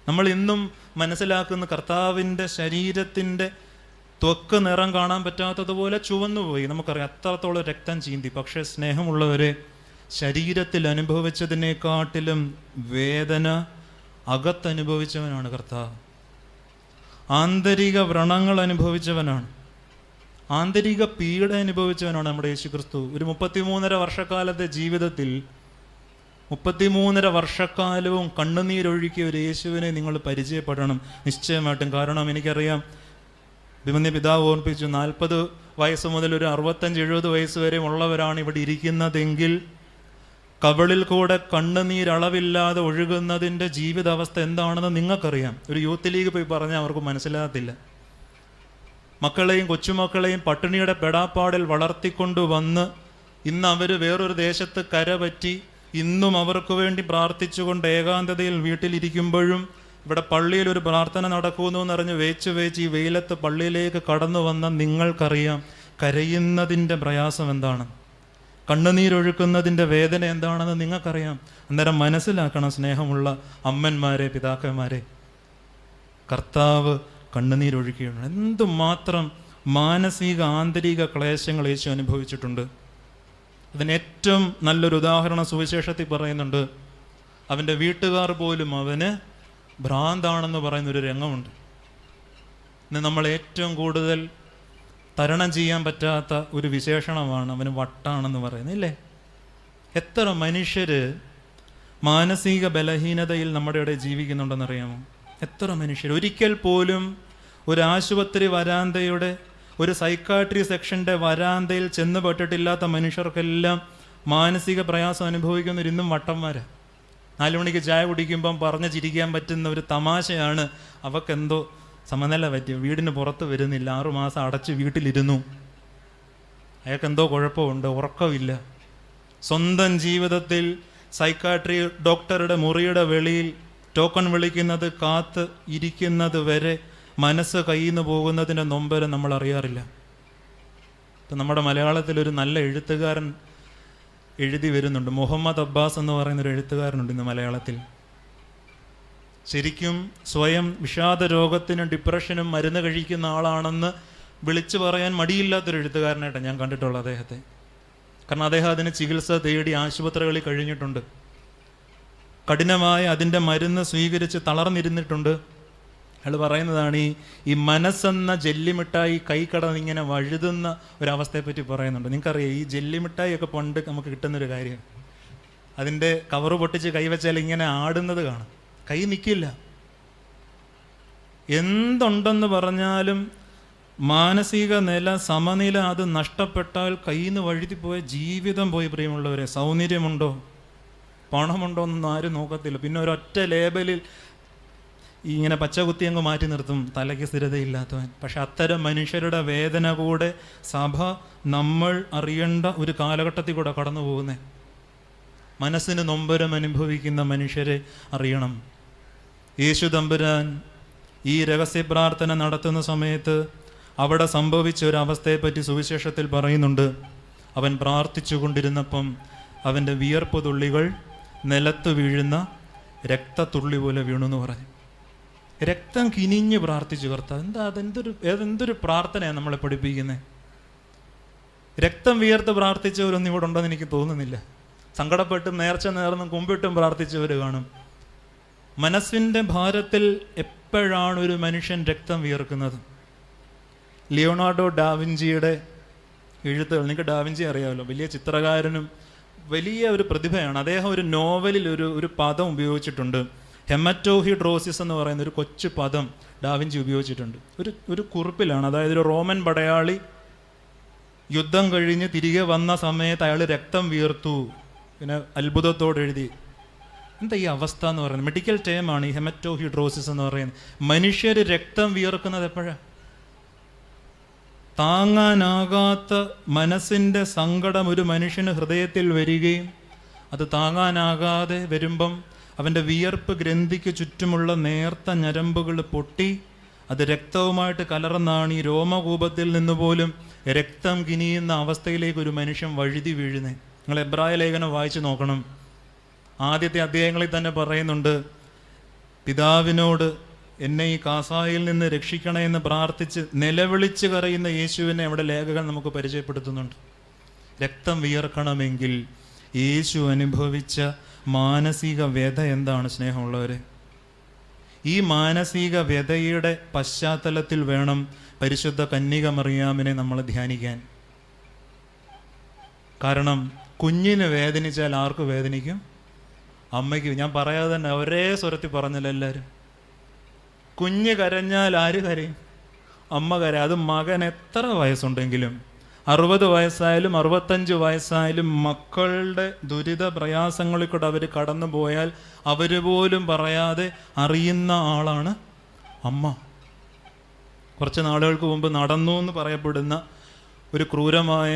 Speaker 1: നമ്മൾ ഇന്നും മനസ്സിലാക്കുന്ന കർത്താവിൻ്റെ ശരീരത്തിൻ്റെ ത്വക്ക് നിറം കാണാൻ പറ്റാത്തതുപോലെ ചുവന്നുപോയി. നമുക്കറിയാം അത്രത്തോളം രക്തം ചീന്തി. പക്ഷേ സ്നേഹമുള്ളവരെ, ശരീരത്തിൽ അനുഭവിച്ചതിനെക്കാട്ടിലും വേദന അകത്തനുഭവിച്ചവനാണ് കർത്താവ്. ആന്തരിക വ്രണങ്ങൾ അനുഭവിച്ചവനാണ്, ആന്തരിക പീഡ അനുഭവിച്ചവനാണ് നമ്മുടെ യേശുക്രിസ്തു. ഒരു 33.5 വർഷക്കാലത്തെ ജീവിതത്തിൽ 33.5 വർഷക്കാലവും കണ്ണുനീരൊഴുക്കിയ ഒരു യേശുവിനെ നിങ്ങൾ പരിചയപ്പെടണം നിശ്ചയമായിട്ടും. കാരണം എനിക്കറിയാം, അഭിമന്യ പിതാവ് ഓർമ്മിപ്പിച്ചു, 40 വയസ്സ് മുതൽ ഒരു 65-70 വയസ്സ് വരെ ഉള്ളവരാണ് ഇവിടെ ഇരിക്കുന്നതെങ്കിൽ കവിളിൽ കൂടെ കണ്ണുനീരളവില്ലാതെ ഒഴുകുന്നതിൻ്റെ ജീവിതാവസ്ഥ എന്താണെന്ന് നിങ്ങൾക്കറിയാം. ഒരു യൂത്ത് ലീഗ് പോയി പറഞ്ഞാൽ അവർക്ക് മനസ്സിലാകത്തില്ല. മക്കളെയും കൊച്ചുമക്കളെയും പട്ടിണിയുടെ പെടാപ്പാടിൽ വളർത്തിക്കൊണ്ടുവന്ന് ഇന്ന് അവർ വേറൊരു ദേശത്ത് കരപറ്റി ഇന്നും അവർക്ക് വേണ്ടി പ്രാർത്ഥിച്ചുകൊണ്ട് ഏകാന്തതയിൽ വീട്ടിലിരിക്കുമ്പോഴും ഇവിടെ പള്ളിയിൽ ഒരു പ്രാർത്ഥന നടക്കുമെന്ന് എന്നറിഞ്ഞ് വേച്ച് ഈ വെയിലത്ത് പള്ളിയിലേക്ക് കടന്നു വന്ന നിങ്ങൾക്കറിയാം കരയുന്നതിൻ്റെ പ്രയാസം എന്താണ്, കണ്ണുനീരൊഴുക്കുന്നതിൻ്റെ വേദന എന്താണെന്ന് നിങ്ങൾക്കറിയാം. അന്നേരം മനസ്സിലാക്കണം സ്നേഹമുള്ള അമ്മന്മാരെ, പിതാക്കന്മാരെ, കർത്താവ് കണ്ണുനീരൊഴുക്കുകയാണ്. എന്തുമാത്രം മാനസിക ആന്തരിക ക്ലേശങ്ങൾ യേശു അനുഭവിച്ചിട്ടുണ്ട്. അതിന് ഏറ്റവും നല്ലൊരു ഉദാഹരണം സുവിശേഷത്തിൽ പറയുന്നുണ്ട്. അവൻ്റെ വീട്ടുകാർ പോലും അവന് ഭ്രാന്താണെന്ന് പറയുന്നൊരു രംഗമുണ്ട്. ഇന്ന് നമ്മൾ ഏറ്റവും കൂടുതൽ തരണം ചെയ്യാൻ പറ്റാത്ത ഒരു വിശേഷണമാണ് അവന് വട്ടാണെന്ന് പറയുന്നത്, ഇല്ലേ? എത്ര മനുഷ്യർ മാനസിക ബലഹീനതയിൽ നമ്മുടെ ഇടയിൽ ജീവിക്കുന്നുണ്ടെന്നറിയാമോ? എത്ര മനുഷ്യർ ഒരിക്കൽ പോലും ഒരു ആശുപത്രി വരാന്തയുടെ, ഒരു സൈക്കാട്രി സെക്ഷൻ്റെ വരാന്തയിൽ ചെന്ന് പെട്ടിട്ടില്ലാത്ത മനുഷ്യർക്കെല്ലാം മാനസിക പ്രയാസം അനുഭവിക്കുന്നവർ ഇന്നും വട്ടന്മാരാണ്. 4 മണിക്ക് ചായ കുടിക്കുമ്പം പറഞ്ഞ് ചിരിക്കാൻ പറ്റുന്ന ഒരു തമാശയാണ്, അവക്കെന്തോ സമനില പറ്റി, വീടിന് പുറത്ത് വരുന്നില്ല, 6 മാസം അടച്ച് വീട്ടിലിരുന്നു, അയാൾക്കെന്തോ കുഴപ്പമുണ്ട്, ഉറക്കമില്ല. സ്വന്തം ജീവിതത്തിൽ സൈക്കാട്രി ഡോക്ടറുടെ മുറിയുടെ വെളിയിൽ ടോക്കൺ വിളിക്കുന്നത് കാത്ത് ഇരിക്കുന്നത് വരെ മനസ്സ് കയ്യിൽ നിന്ന് പോകുന്നതിൻ്റെ നൊമ്പരം നമ്മൾ അറിയാറില്ല. ഇപ്പം നമ്മുടെ മലയാളത്തിലൊരു നല്ല എഴുത്തുകാരൻ എഴുതി വരുന്നുണ്ട്, മുഹമ്മദ് അബ്ബാസ് എന്ന് പറയുന്നൊരു എഴുത്തുകാരനുണ്ട് ഇന്ന് മലയാളത്തിൽ. ശരിക്കും സ്വയം വിഷാദ രോഗത്തിനും ഡിപ്രഷനും മരുന്ന് കഴിക്കുന്ന ആളാണെന്ന് വിളിച്ചു പറയാൻ മടിയില്ലാത്തൊരു എഴുത്തുകാരനായിട്ടാണ് ഞാൻ കണ്ടിട്ടുള്ളത് അദ്ദേഹത്തെ. കാരണം അദ്ദേഹം അതിന് ചികിത്സ തേടി ആശുപത്രികളിൽ കഴിഞ്ഞിട്ടുണ്ട്, കഠിനമായ അതിൻ്റെ മരുന്ന് സ്വീകരിച്ച് തളർന്നിരുന്നിട്ടുണ്ട്. അയാൾ പറയുന്നതാണ് ഈ മനസ്സെന്ന ജെല്ലിമിഠായി കൈ കടന്നിങ്ങനെ വഴുതുന്ന ഒരവസ്ഥയെപ്പറ്റി പറയുന്നുണ്ട്. നിങ്ങൾക്കറിയാം, ഈ ജെല്ലിമിഠായി ഒക്കെ പണ്ട് നമുക്ക് കിട്ടുന്നൊരു കാര്യം, അതിൻ്റെ കവറ് പൊട്ടിച്ച് കൈവച്ചാൽ ഇങ്ങനെ ആടുന്നത് കാണാം, കൈ നിൽക്കില്ല. എന്തുണ്ടെന്ന് പറഞ്ഞാലും മാനസിക നില, സമനില അത് നഷ്ടപ്പെട്ടാൽ കയ്യിൽ നിന്ന് വഴുതിപ്പോയ ജീവിതം പോയി. പ്രിയമുള്ളവരെ, സൗന്ദര്യമുണ്ടോ പണമുണ്ടോ എന്നൊന്നും ആരും നോക്കത്തില്ല. പിന്നെ ഒരൊറ്റ ലേബലിൽ ഇങ്ങനെ പച്ചകുത്തി അങ്ങ് മാറ്റി നിർത്തും, തലയ്ക്ക് സ്ഥിരതയില്ലാത്തവൻ. പക്ഷെ അത്തരം മനുഷ്യരുടെ വേദന കൂടെ സഭ നമ്മൾ അറിയേണ്ട ഒരു കാലഘട്ടത്തിൽ കൂടെ കടന്നു പോകുന്നേ. മനസ്സിന് നൊമ്പരം അനുഭവിക്കുന്ന മനുഷ്യരെ അറിയണം. യേശു തമ്പുരാൻ ഈ രഹസ്യ പ്രാർത്ഥന നടത്തുന്ന സമയത്ത് അവിടെ സംഭവിച്ച ഒരവസ്ഥയെപ്പറ്റി സുവിശേഷത്തിൽ പറയുന്നുണ്ട്. അവൻ പ്രാർത്ഥിച്ചു കൊണ്ടിരുന്നപ്പം അവൻ്റെ വിയർപ്പ് തുള്ളികൾ നിലത്ത് വീഴുന്ന രക്തത്തുള്ളി പോലെ വീണു എന്ന് പറഞ്ഞു. രക്തം കിനിഞ്ഞ് പ്രാർത്ഥിച്ചു കർത്താവ്. എന്തൊരു പ്രാർത്ഥനയാണ് നമ്മളെ പഠിപ്പിക്കുന്നത്. രക്തം വിയർത്ത് പ്രാർത്ഥിച്ചവരൊന്നും ഇവിടെ ഉണ്ടെന്ന് എനിക്ക് തോന്നുന്നില്ല. സങ്കടപ്പെട്ടും നേർച്ച നേർന്നും കുമ്പിട്ടും പ്രാർത്ഥിച്ചവർ കാണും. മനസ്സിൻ്റെ ഭാരത്തിൽ എപ്പോഴാണ് ഒരു മനുഷ്യൻ രക്തം വിയർക്കുന്നത്? ലിയോണാർഡോ ഡാവിഞ്ചിയുടെ എഴുത്തുകൾ, നിങ്ങൾക്ക് ഡാവിഞ്ചി അറിയാമല്ലോ, വലിയ ചിത്രകാരനും വലിയ ഒരു പ്രതിഭയാണ്. അദ്ദേഹം ഒരു നോവലിൽ ഒരു പദം ഉപയോഗിച്ചിട്ടുണ്ട്, ഹെമറ്റോഹിഡ്രോസിസ് എന്ന് പറയുന്ന ഒരു കൊച്ചു പദം ഡാവിഞ്ചി ഉപയോഗിച്ചിട്ടുണ്ട്. ഒരു കുറിപ്പിലാണ്. അതായത് ഒരു റോമൻ പടയാളി യുദ്ധം കഴിഞ്ഞ് തിരികെ വന്ന സമയത്ത് അയാൾ രക്തം വീർത്തു, പിന്നെ അത്ഭുതത്തോടെ എഴുതി. എന്താ ഈ അവസ്ഥ എന്ന് പറയുന്നത്? മെഡിക്കൽ ടേമാണ് ഈ ഹെമറ്റോഹിഡ്രോസിസ് എന്ന് പറയുന്നത്. മനുഷ്യർ രക്തം വിയർക്കുന്നത് എപ്പോഴാണ്? താങ്ങാനാകാത്ത മനസ്സിൻ്റെ സങ്കടം ഒരു മനുഷ്യന് ഹൃദയത്തിൽ വരികയും അത് താങ്ങാനാകാതെ വരുമ്പം അവൻ്റെ വിയർപ്പ് ഗ്രന്ഥിക്ക് ചുറ്റുമുള്ള നേർത്ത ഞരമ്പുകൾ പൊട്ടി അത് രക്തവുമായിട്ട് കലർന്നാണ് ഈ രോമകൂപത്തിൽ നിന്ന് പോലും രക്തം കിനിയുന്ന അവസ്ഥയിലേക്ക് ഒരു മനുഷ്യൻ വഴുതി വീഴുന്നത്. നിങ്ങൾ എബ്രായ ലേഖനം വായിച്ചു നോക്കണം. ആദ്യത്തെ അധ്യായങ്ങളിൽ തന്നെ പറയുന്നുണ്ട്, പിതാവിനോട് എന്നെ ഈ കാസായിൽ നിന്ന് രക്ഷിക്കണേ എന്ന് പ്രാർത്ഥിച്ച് നിലവിളിച്ച് കരയുന്ന യേശുവിനെ അവിടെ ലേഖകൻ നമുക്ക് പരിചയപ്പെടുത്തുന്നുണ്ട്. രക്തം വിയർക്കണമെങ്കിൽ യേശു അനുഭവിച്ച മാനസിക വ്യഥ എന്താണ് സ്നേഹമുള്ളവരെ? ഈ മാനസിക വ്യഥയുടെ പശ്ചാത്തലത്തിൽ വേണം പരിശുദ്ധ കന്യക മറിയാമിനെ നമ്മൾ ധ്യാനിക്കാൻ. കാരണം കുഞ്ഞിന് വേദനിച്ചാൽ ആർക്ക് വേദനിക്കും? അമ്മയ്ക്ക്. ഞാൻ പറയാതെ തന്നെ ഒരേ സ്വരത്തിൽ പറഞ്ഞല്ലോ എല്ലാവരും. കുഞ്ഞ് കരഞ്ഞാൽ ആര് കരയും? അമ്മ കരയും. അത് മകൻ എത്ര വയസ്സുണ്ടെങ്കിലും, 60 വയസ്സായാലും 65 വയസ്സായാലും മക്കളുടെ ദുരിത പ്രയാസങ്ങളിൽ കൂടെ അവർ കടന്നു പോയാൽ അവർ പോലും പറയാതെ അറിയുന്ന ആളാണ് അമ്മ. കുറച്ച് നാളുകൾക്ക് മുമ്പ് നടന്നു എന്ന് പറയപ്പെടുന്ന ഒരു ക്രൂരമായ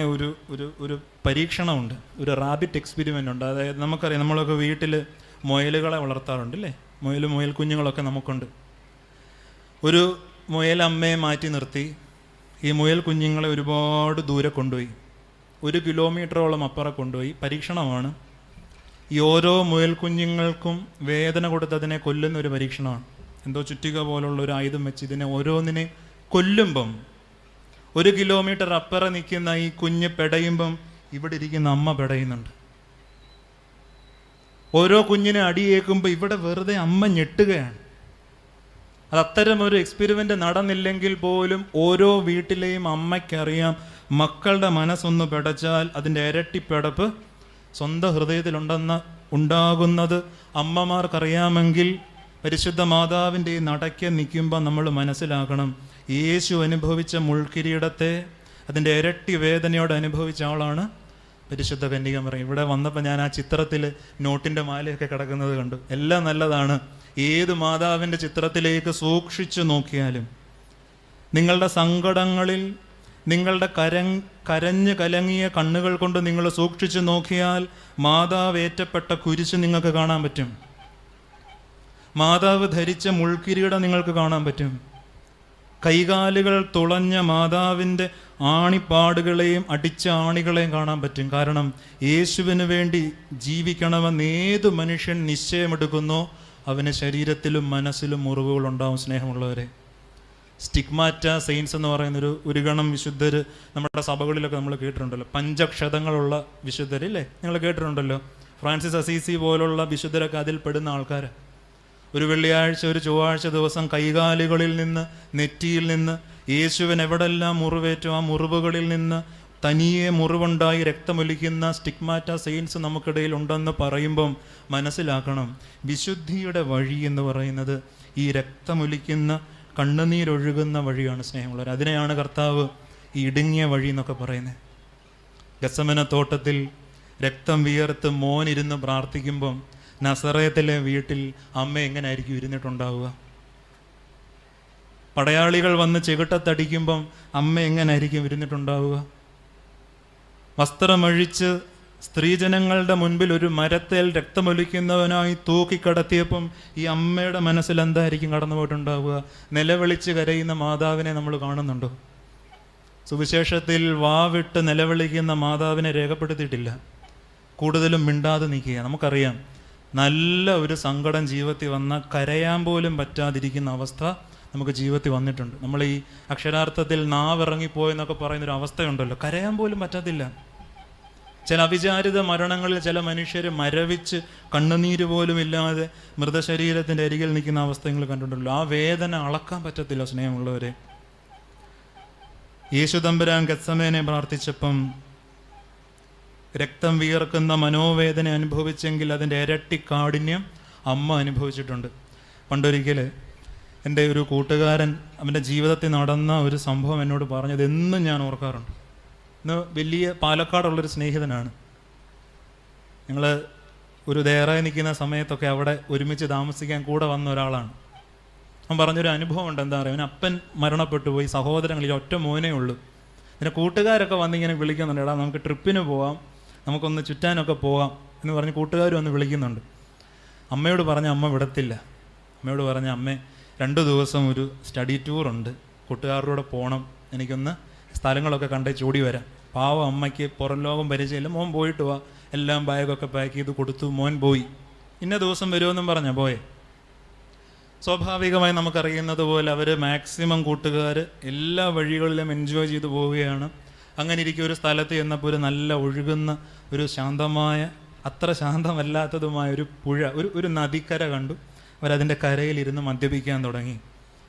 Speaker 1: ഒരു പരീക്ഷണമുണ്ട്, ഒരു റാബിറ്റ് എക്സ്പെരിമെൻ്റ് ഉണ്ട്. അതായത് നമുക്കറിയാം, നമ്മളൊക്കെ വീട്ടിൽ മുയലുകളെ വളർത്താറുണ്ട് അല്ലേ? മുയൽ കുഞ്ഞുങ്ങളൊക്കെ നമുക്കുണ്ട്. ഒരു മുയലമ്മയെ മാറ്റി നിർത്തി ഈ മുയൽ കുഞ്ഞുങ്ങളെ ഒരുപാട് ദൂരെ കൊണ്ടുപോയി, 1 കിലോമീറ്ററോളം അപ്പുറം കൊണ്ടുപോയി. പരീക്ഷണമാണ്. ഈ ഓരോ മുയൽ കുഞ്ഞുങ്ങൾക്കും വേദന കൊടുത്തതിനെ കൊല്ലുന്ന ഒരു പരീക്ഷണമാണ്. എന്തോ ചുറ്റിക പോലുള്ള ഒരു ആയുധം വെച്ച് ഇതിനെ ഓരോന്നിനെ കൊല്ലുമ്പം 1 കിലോമീറ്റർ അപ്പുറം നിൽക്കുന്ന ഈ കുഞ്ഞ് പെടയുമ്പം ഇവിടെ ഇരിക്കുന്ന അമ്മ പെടയുന്നുണ്ട്. ഓരോ കുഞ്ഞിനെ അടിയേക്കുമ്പോൾ ഇവിടെ വെറുതെ അമ്മ ഞെട്ടുകയാണ്. അത് അത്തരമൊരു എക്സ്പെരിമെൻ്റ് നടന്നില്ലെങ്കിൽ പോലും ഓരോ വീട്ടിലെയും അമ്മയ്ക്കറിയാം, മക്കളുടെ മനസ്സൊന്ന് പിടച്ചാൽ അതിൻ്റെ ഇരട്ടി പിടപ്പ് സ്വന്തം ഹൃദയത്തിലുണ്ടെന്ന് ഉണ്ടാകുന്നത് അമ്മമാർക്കറിയാമെങ്കിൽ പരിശുദ്ധ മാതാവിൻ്റെ ഈ നടയ്ക്ക് നിൽക്കുമ്പോൾ നമ്മൾ മനസ്സിലാക്കണം, യേശു അനുഭവിച്ച മുൾക്കിരീടത്തെ അതിൻ്റെ ഇരട്ടി വേദനയോടെ അനുഭവിച്ച ആളാണ് പരിശുദ്ധ കന്യക മറിയം. ഇവിടെ വന്നപ്പോൾ ഞാൻ ആ ചിത്രത്തിൽ നോട്ടിൻ്റെ മാലയൊക്കെ കിടക്കുന്നത് കണ്ടു. എല്ലാം നല്ലതാണ്. ഏത് മാതാവിൻ്റെ ചിത്രത്തിലേക്ക് സൂക്ഷിച്ചു നോക്കിയാലും, നിങ്ങളുടെ സങ്കടങ്ങളിൽ നിങ്ങളുടെ കരഞ്ഞ് കലങ്ങിയ കണ്ണുകൾ കൊണ്ട് നിങ്ങൾ സൂക്ഷിച്ചു നോക്കിയാൽ മാതാവ് ഏറ്റപ്പെട്ട കുരിശ് നിങ്ങൾക്ക് കാണാൻ പറ്റും. മാതാവ് ധരിച്ച മുൾക്കിരീടം നിങ്ങൾക്ക് കാണാൻ പറ്റും. കൈകാലുകൾ തുളഞ്ഞ മാതാവിൻ്റെ ആണിപ്പാടുകളെയും അടിച്ച ആണികളെയും കാണാൻ പറ്റും. കാരണം യേശുവിന് വേണ്ടി ജീവിക്കണമെന്ന് ഏത് മനുഷ്യൻ നിശ്ചയമെടുക്കുന്നോ അവന് ശരീരത്തിലും മനസ്സിലും മുറിവുകൾ ഉണ്ടാവും. സ്നേഹമുള്ളവരെ, സ്റ്റിഗ്മാറ്റ സെയിൻസ് എന്ന് പറയുന്നൊരു ഒരു ഗണം വിശുദ്ധർ നമ്മുടെ സഭകളിലൊക്കെ നമ്മൾ കേട്ടിട്ടുണ്ടല്ലോ. പഞ്ചക്ഷതങ്ങളുള്ള വിശുദ്ധരില്ലേ, നിങ്ങൾ കേട്ടിട്ടുണ്ടല്ലോ. ഫ്രാൻസിസ് അസീസി പോലുള്ള വിശുദ്ധരൊക്കെ അതിൽ പെടുന്ന ആൾക്കാർ. ഒരു വെള്ളിയാഴ്ച ഒരു ചൊവ്വാഴ്ച ദിവസം കൈകാലുകളിൽ നിന്ന് നെറ്റിയിൽ നിന്ന് യേശുവിന് എവിടെല്ലാം മുറിവേറ്റോ ആ മുറിവുകളിൽ നിന്ന് തനിയെ മുറിവുണ്ടായി രക്തമൊലിക്കുന്ന സ്റ്റിഗ്മാറ്റ സെയിൻസ് നമുക്കിടയിൽ ഉണ്ടെന്ന് പറയുമ്പം മനസ്സിലാക്കണം, വിശുദ്ധിയുടെ വഴി എന്ന് പറയുന്നത് ഈ രക്തമൊലിക്കുന്ന കണ്ണുനീരൊഴുകുന്ന വഴിയാണ്. സ്നേഹമുള്ളവർ, അതിനെയാണ് കർത്താവ് ഈ ഇടുങ്ങിയ വഴി എന്നൊക്കെ പറയുന്നത്. ഗത്സമന തോട്ടത്തിൽ രക്തം വിയർത്ത് മോനിരുന്ന് പ്രാർത്ഥിക്കുമ്പം നസറേത്തിലെ വീട്ടിൽ അമ്മ എങ്ങനെയായിരിക്കും ഇരുന്നിട്ടുണ്ടാവുക? പടയാളികൾ വന്ന് ചെകിട്ടത്തടിക്കുമ്പം അമ്മ എങ്ങനെയായിരിക്കും ഇരുന്നിട്ടുണ്ടാവുക? വസ്ത്രമഴിച്ച് സ്ത്രീജനങ്ങളുടെ മുൻപിൽ ഒരു മരത്തേൽ രക്തമൊലിക്കുന്നവനായി തൂക്കിക്കടത്തിയപ്പം ഈ അമ്മയുടെ മനസ്സിൽ എന്തായിരിക്കും കടന്നു പോയിട്ടുണ്ടാവുക? നിലവിളിച്ച് കരയുന്ന മാതാവിനെ നമ്മൾ കാണുന്നുണ്ടോ? സുവിശേഷത്തിൽ വാവിട്ട് നിലവിളിക്കുന്ന മാതാവിനെ രേഖപ്പെടുത്തിയിട്ടില്ല. കൂടുതലും മിണ്ടാതെ നിൽക്കുക. നമുക്കറിയാം, നല്ല ഒരു സങ്കടം ജീവിതത്തിൽ വന്നാൽ കരയാൻ പോലും പറ്റാതിരിക്കുന്ന അവസ്ഥ നമുക്ക് ജീവിതത്തിൽ വന്നിട്ടുണ്ട്. നമ്മൾ ഈ അക്ഷരാർത്ഥത്തിൽ നാവിറങ്ങിപ്പോയെന്നൊക്കെ പറയുന്നൊരു അവസ്ഥയുണ്ടല്ലോ, കരയാൻ പോലും പറ്റത്തില്ല. ചില അവിചാരിത മരണങ്ങളിൽ ചില മനുഷ്യർ മരവിച്ച് കണ്ണുനീര് പോലും ഇല്ലാതെ മൃതശരീരത്തിൻ്റെ അരികിൽ നിൽക്കുന്ന അവസ്ഥ നിങ്ങൾ കണ്ടിട്ടുണ്ടല്ലോ. ആ വേദന അളക്കാൻ പറ്റത്തില്ല. സ്നേഹമുള്ളവരെ, യേശു തമ്പുരാൻ ഗത്സമേനെ പ്രാർത്ഥിച്ചപ്പം രക്തം വിയർക്കുന്ന മനോവേദന അനുഭവിച്ചെങ്കിൽ അതിൻ്റെ ഇരട്ടി കാഠിന്യം അമ്മ അനുഭവിച്ചിട്ടുണ്ട്. പണ്ടൊരിക്കൽ എൻ്റെ ഒരു കൂട്ടുകാരൻ അവൻ്റെ ജീവിതത്തിൽ നടന്ന ഒരു സംഭവം എന്നോട് പറഞ്ഞത് എന്നും ഞാൻ ഓർക്കാറുണ്ട്. ഇന്ന് വലിയ പാലക്കാടുള്ളൊരു സ്നേഹിതനാണ്. ഞങ്ങൾ ഒരു ദേറായി നിൽക്കുന്ന സമയത്തൊക്കെ അവിടെ ഒരുമിച്ച് താമസിക്കാൻ കൂടെ വന്ന ഒരാളാണ്. അവൻ പറഞ്ഞൊരു അനുഭവം ഉണ്ട്. എന്താ പറയുക, അവൻ അപ്പൻ മരണപ്പെട്ടു പോയി, സഹോദരങ്ങളിൽ ഒറ്റ മോനേ ഉള്ളൂ. പിന്നെ കൂട്ടുകാരൊക്കെ വന്നിങ്ങനെ വിളിക്കുന്നുണ്ട്, എടാ നമുക്ക് ട്രിപ്പിന് പോവാം, നമുക്കൊന്ന് ചുറ്റാനൊക്കെ പോവാം എന്ന് പറഞ്ഞ് കൂട്ടുകാർ വന്ന് വിളിക്കുന്നുണ്ട്. അമ്മയോട് പറഞ്ഞ അമ്മ വിടത്തില്ല. അമ്മയോട് പറഞ്ഞ അമ്മേ 2 ദിവസം ഒരു സ്റ്റഡി ടൂറുണ്ട്, കൂട്ടുകാരുടെ പോകണം, എനിക്കൊന്ന് സ്ഥലങ്ങളൊക്കെ കണ്ടേ ചൂടി വരാം. പാവം അമ്മയ്ക്ക് പുറം ലോകം പരിചയമില്ല. മോൻ പോയിട്ട് വാ, എല്ലാം ബാഗൊക്കെ പാക്ക് ചെയ്ത് കൊടുത്തു. മോൻ പോയി. ഇന്ന ദിവസം വരുമെന്നും പറഞ്ഞാൽ പോയെ. സ്വാഭാവികമായി നമുക്കറിയുന്നത് പോലെ അവർ മാക്സിമം കൂട്ടുകാർ എല്ലാ വഴികളിലും എൻജോയ് ചെയ്തു പോവുകയാണ്. അങ്ങനെ ഇരിക്കും ഒരു സ്ഥലത്ത് ചെന്നപ്പോൾ ഒരു നല്ല ഒഴുകുന്ന ഒരു ശാന്തമായ, അത്ര ശാന്തമല്ലാത്തതുമായ ഒരു പുഴ, ഒരു നദിക്കര കണ്ടു. അവരതിൻ്റെ കരയിലിരുന്ന് മദ്യപിക്കാൻ തുടങ്ങി.